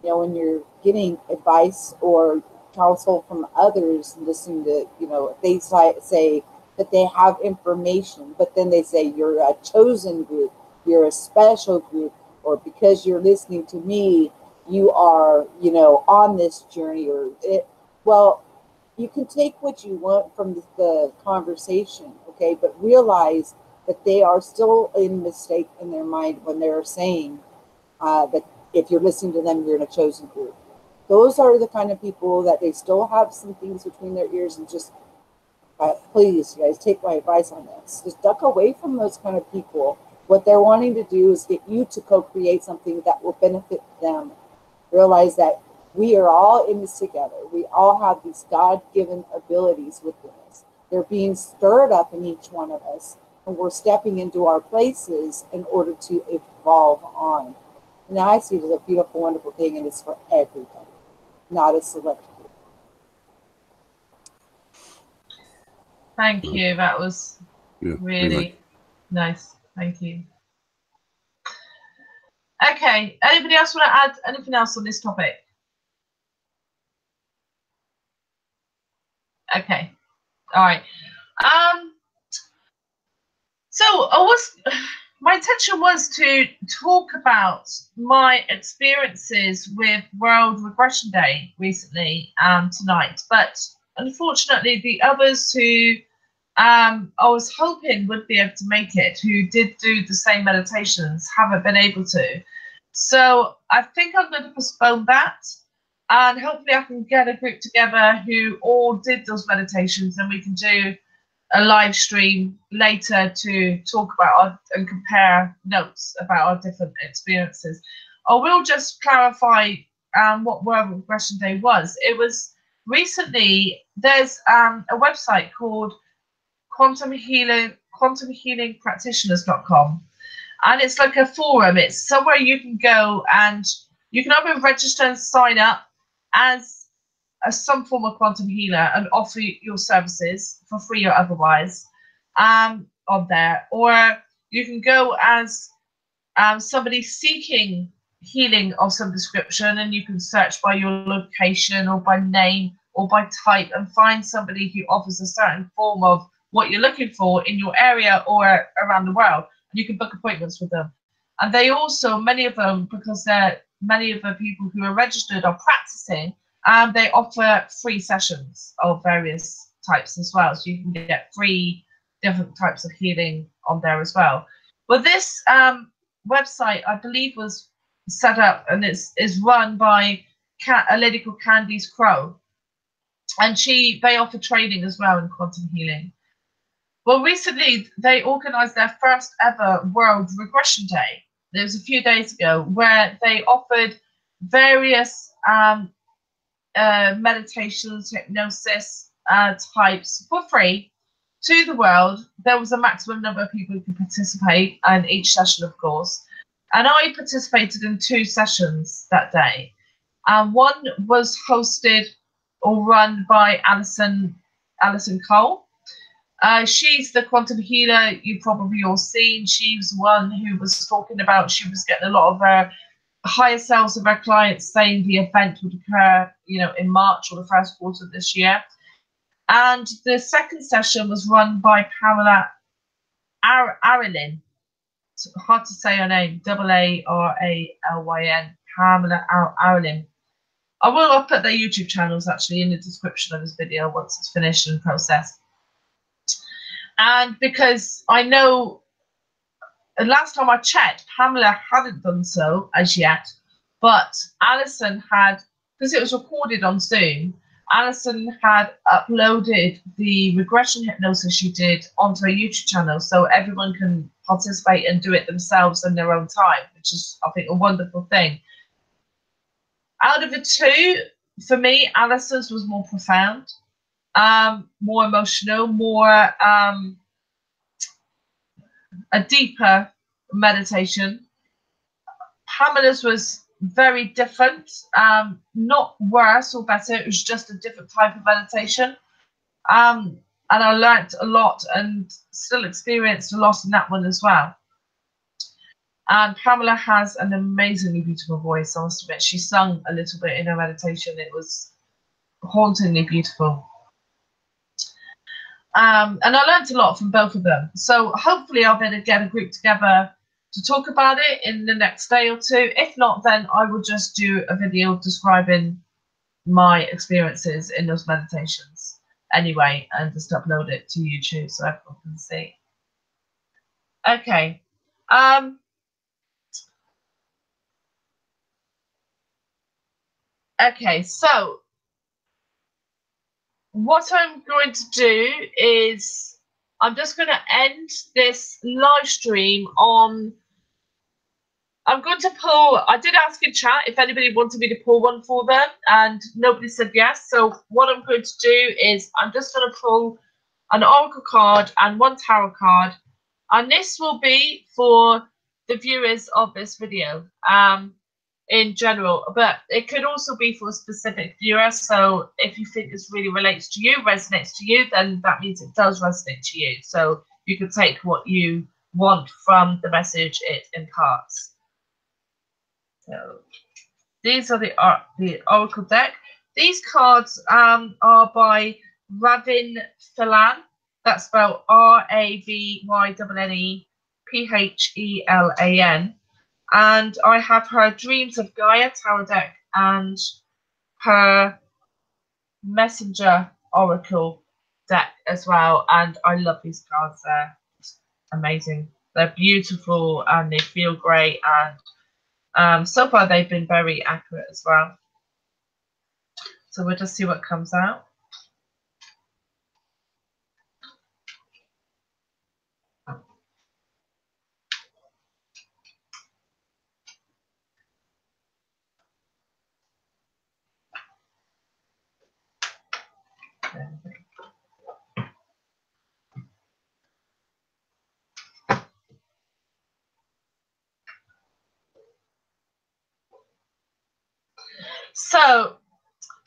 when you're getting advice or counsel from others, listening to, if they say that they have information, but then they say you're a chosen group, you're a special group, or because you're listening to me, you are, on this journey, well, you can take what you want from the conversation, okay, but realize that they are still in mistake in their mind when they're saying that if you're listening to them, you're in a chosen group. Those are the kind of people that they still have some things between their ears, and just please, you guys, take my advice on this. Just duck away from those kind of people. What they're wanting to do is get you to co-create something that will benefit them. Realize that we are all in this together. We all have these God-given abilities within us. They're being stirred up in each one of us, and we're stepping into our places in order to evolve on. And I see it as a beautiful, wonderful thing, and it's for everybody, not a select group. Thank you. That was really nice. Thank you. Okay. Anybody else want to add anything else on this topic? Okay. All right. So my intention was to talk about my experiences with World Regression Day recently tonight, but unfortunately the others who I was hoping would be able to make it, who did do the same meditations, haven't been able to. So I think I'm going to postpone that, and hopefully I can get a group together who all did those meditations, and we can do a live stream later to talk about and compare notes about our different experiences. I will just clarify what World Regression Day was. It was recently, there's a website called quantumhealingpractitioners.com, and it's like a forum. It's somewhere you can go and you can either register and sign up as some form of quantum healer and offer your services for free or otherwise on there, or you can go as somebody seeking healing of some description, and you can search by your location or by name or by type and find somebody who offers a certain form of what you're looking for in your area or around the world. You can book appointments with them. And they also, many of them, because many of the people who are registered are practicing, they offer free sessions of various types as well. So you can get free different types of healing on there as well. Well, this website, I believe, was set up and is run by a lady called Candice Crow. And they offer training as well in quantum healing. Well, recently they organized their first ever World Regression Day. It was a few days ago, where they offered various meditations, hypnosis types for free to the world. There was a maximum number of people who could participate in each session, of course. And I participated in 2 sessions that day. One was hosted or run by Alison Cole. She's the quantum healer you've probably all seen. She's one who was talking about, she was getting a lot of her higher selves of her clients saying the event would occur, in March or the first quarter of this year. And the second session was run by Pamela Aralyn. It's hard to say her name, Aralyn, Pamela Aralyn. I'll put their YouTube channels actually in the description of this video once it's finished and processed. And because I know the last time I checked, Pamela hadn't done so as yet, but Alison had, because it was recorded on Zoom, Alison had uploaded the regression hypnosis she did onto her YouTube channel, so everyone can participate and do it themselves in their own time, which is, I think, a wonderful thing. Out of the 2, for me, Alison's was more profound, more emotional, more a deeper meditation. Pamela's was very different, not worse or better, it was just a different type of meditation. And I learnt a lot and still experienced a lot in that one as well. And Pamela has an amazingly beautiful voice, I must admit. She sung a little bit in her meditation. It was hauntingly beautiful. And I learned a lot from both of them. So hopefully I'll be able to get a group together to talk about it in the next day or 2. If not, then I will just do a video describing my experiences in those meditations anyway, and just upload it to YouTube so everyone can see. Okay. Okay, so what I'm going to do is I'm just going to end this live stream on, I'm going to pull, I did ask in chat if anybody wanted me to pull one for them, and nobody said yes. So what I'm going to do is I'm just going to pull an oracle card and 1 tarot card, and this will be for the viewers of this video in general, but it could also be for a specific viewer. So if you think this really relates to you, resonates to you, then that means it does resonate to you. So you can take what you want from the message it imparts. So these are the Oracle deck. These cards are by Ravin Phelan. That's spelled RAVYNNEPHELAN. And I have her Dreams of Gaia tarot deck and her Messenger Oracle deck as well. And I love these cards. They're amazing. They're beautiful and they feel great. And so far they've been very accurate as well. So we'll just see what comes out. So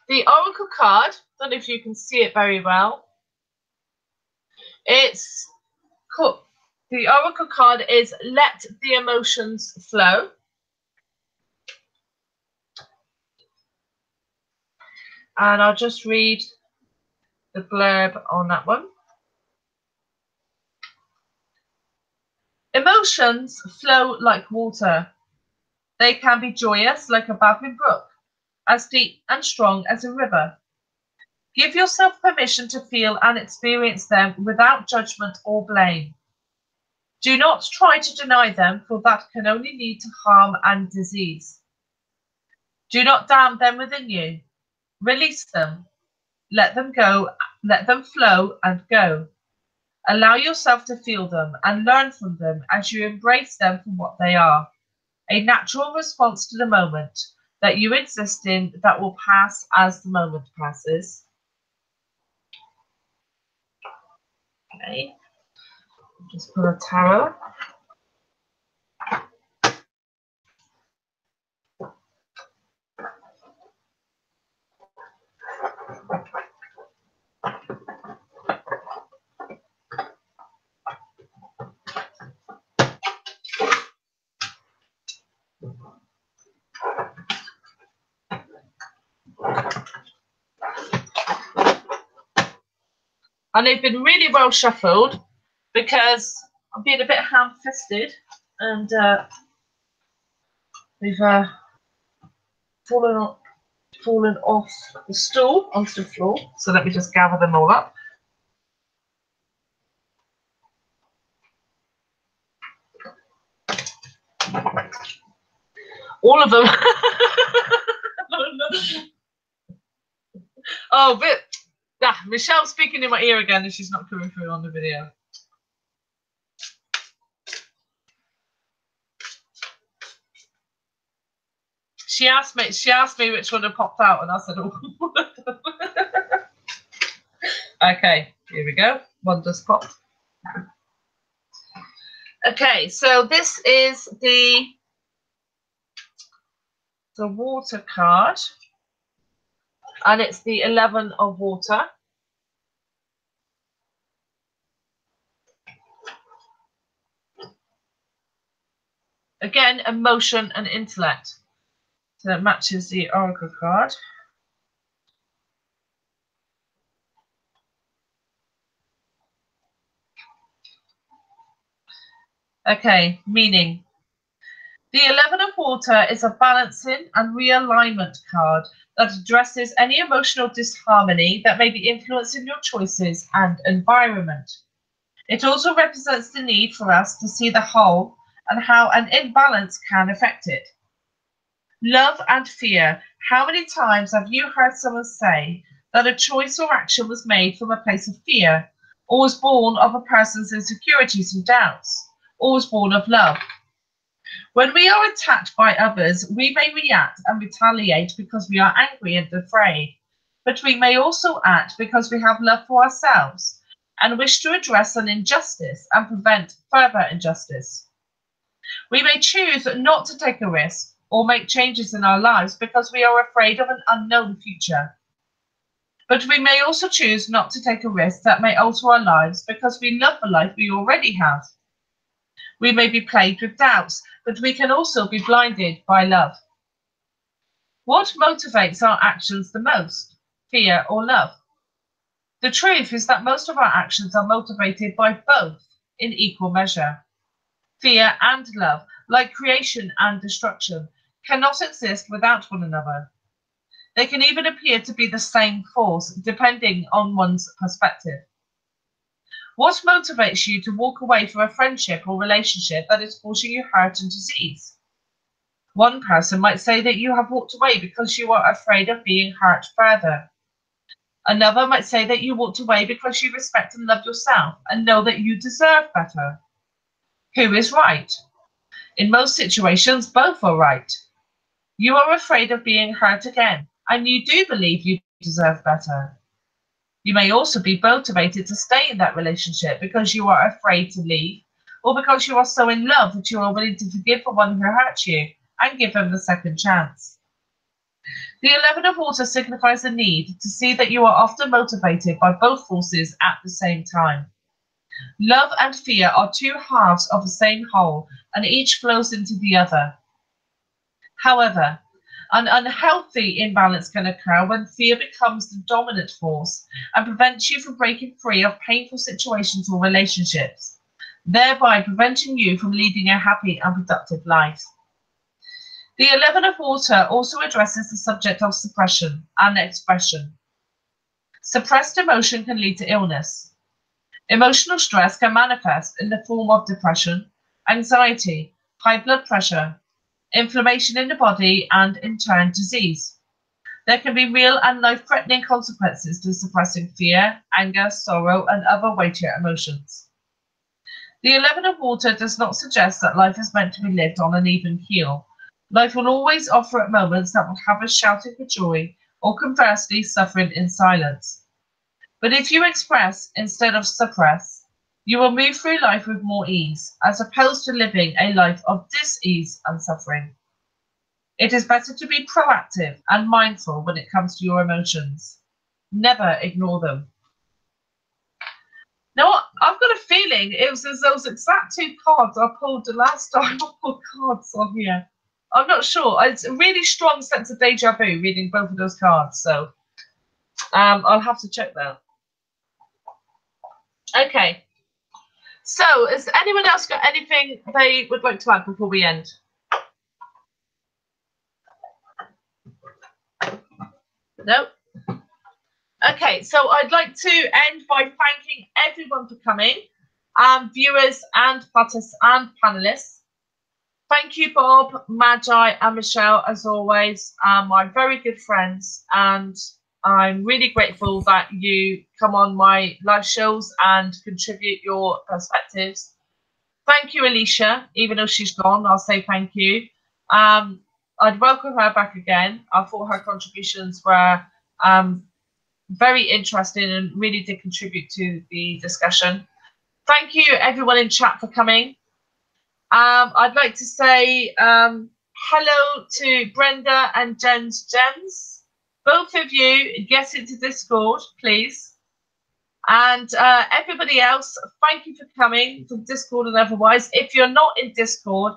the Oracle card, I don't know if you can see it very well. It's cool. The Oracle card is Let the Emotions Flow. And I'll just read the blurb on that one. Emotions flow like water. They can be joyous like a babbling brook, as deep and strong as a river. Give yourself permission to feel and experience them without judgment or blame. Do not try to deny them, for that can only lead to harm and disease. Do not damn them within you. Release them. Let them go. Let them flow and go. Allow yourself to feel them and learn from them as you embrace them for what they are. A natural response to the moment that you exist in that will pass as the moment passes. Okay. Just put a tarot. And they've been really well shuffled because I'm being a bit ham-fisted and we've fallen off the stool onto the floor. So let me just gather them all up. All of them. Oh, but Michelle's speaking in my ear again and she's not coming through on the video. She asked me which one had popped out and I said, oh. Okay, here we go. One just popped. Okay, so this is the water card. And it's the 11 of water. Again, emotion and intellect. So it matches the Oracle card. Okay, meaning. The 11 of water is a balancing and realignment card that addresses any emotional disharmony that may be influencing your choices and environment. It also represents the need for us to see the whole and how an imbalance can affect it. Love and fear. How many times have you heard someone say that a choice or action was made from a place of fear, or was born of a person's insecurities and doubts, or was born of love? When we are attacked by others, we may react and retaliate because we are angry and afraid, but we may also act because we have love for ourselves and wish to address an injustice and prevent further injustice. We may choose not to take a risk or make changes in our lives because we are afraid of an unknown future. But we may also choose not to take a risk that may alter our lives because we love the life we already have. We may be plagued with doubts, but we can also be blinded by love. What motivates our actions the most? Fear or love? The truth is that most of our actions are motivated by both in equal measure. Fear and love, like creation and destruction, cannot exist without one another. They can even appear to be the same force, depending on one's perspective. What motivates you to walk away from a friendship or relationship that is causing you hurt and disease? One person might say that you have walked away because you are afraid of being hurt further. Another might say that you walked away because you respect and love yourself and know that you deserve better. Who is right? In most situations, both are right. You are afraid of being hurt again, and you do believe you deserve better. You may also be motivated to stay in that relationship because you are afraid to leave, or because you are so in love that you are willing to forgive the one who hurt you and give them the second chance. The 11 of water signifies the need to see that you are often motivated by both forces at the same time. Love and fear are two halves of the same whole, and each flows into the other. However, an unhealthy imbalance can occur when fear becomes the dominant force and prevents you from breaking free of painful situations or relationships, thereby preventing you from leading a happy and productive life. The 11 of water also addresses the subject of suppression and expression. Suppressed emotion can lead to illness. Emotional stress can manifest in the form of depression, anxiety, high blood pressure, inflammation in the body, and in turn disease. There can be real and life-threatening consequences to suppressing fear, anger, sorrow, and other weightier emotions. The 11 of water does not suggest that life is meant to be lived on an even keel. Life will always offer at moments that will have us shouting for joy, or conversely suffering in silence. But if you express instead of suppress, you will move through life with more ease, as opposed to living a life of dis-ease and suffering. It is better to be proactive and mindful when it comes to your emotions. Never ignore them. Now, I've got a feeling it was those exact two cards I pulled the last time I pulled cards on here. I'm not sure. It's a really strong sense of deja vu reading both of those cards, so I'll have to check that. Okay. So, has anyone else got anything they would like to add before we end? No? Okay, so I'd like to end by thanking everyone for coming, viewers and panelists. Thank you, Bob, Magi, and Michele, as always, my very good friends, and I'm really grateful that you come on my live shows and contribute your perspectives. Thank you, Elishua. Even though she's gone, I'll say thank you. I'd welcome her back again. I thought her contributions were very interesting and really did contribute to the discussion. Thank you, everyone in chat, for coming. I'd like to say hello to Brenda and Jen's Gems. Both of you, get into Discord, please. And everybody else, thank you for coming from Discord and otherwise. If you're not in Discord,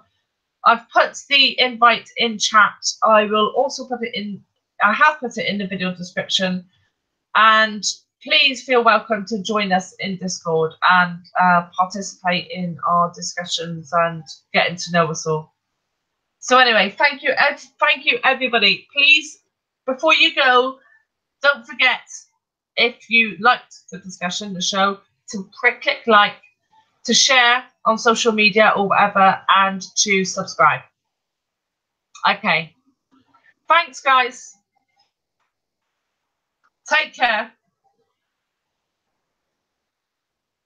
I've put the invite in chat. I will also put it in, I have put it in the video description. And please feel welcome to join us in Discord and participate in our discussions and getting to know us all. So anyway, thank you everybody. Please, before you go, don't forget, if you liked the discussion, the show, to click like, to share on social media or whatever, and to subscribe. Okay. Thanks, guys. Take care.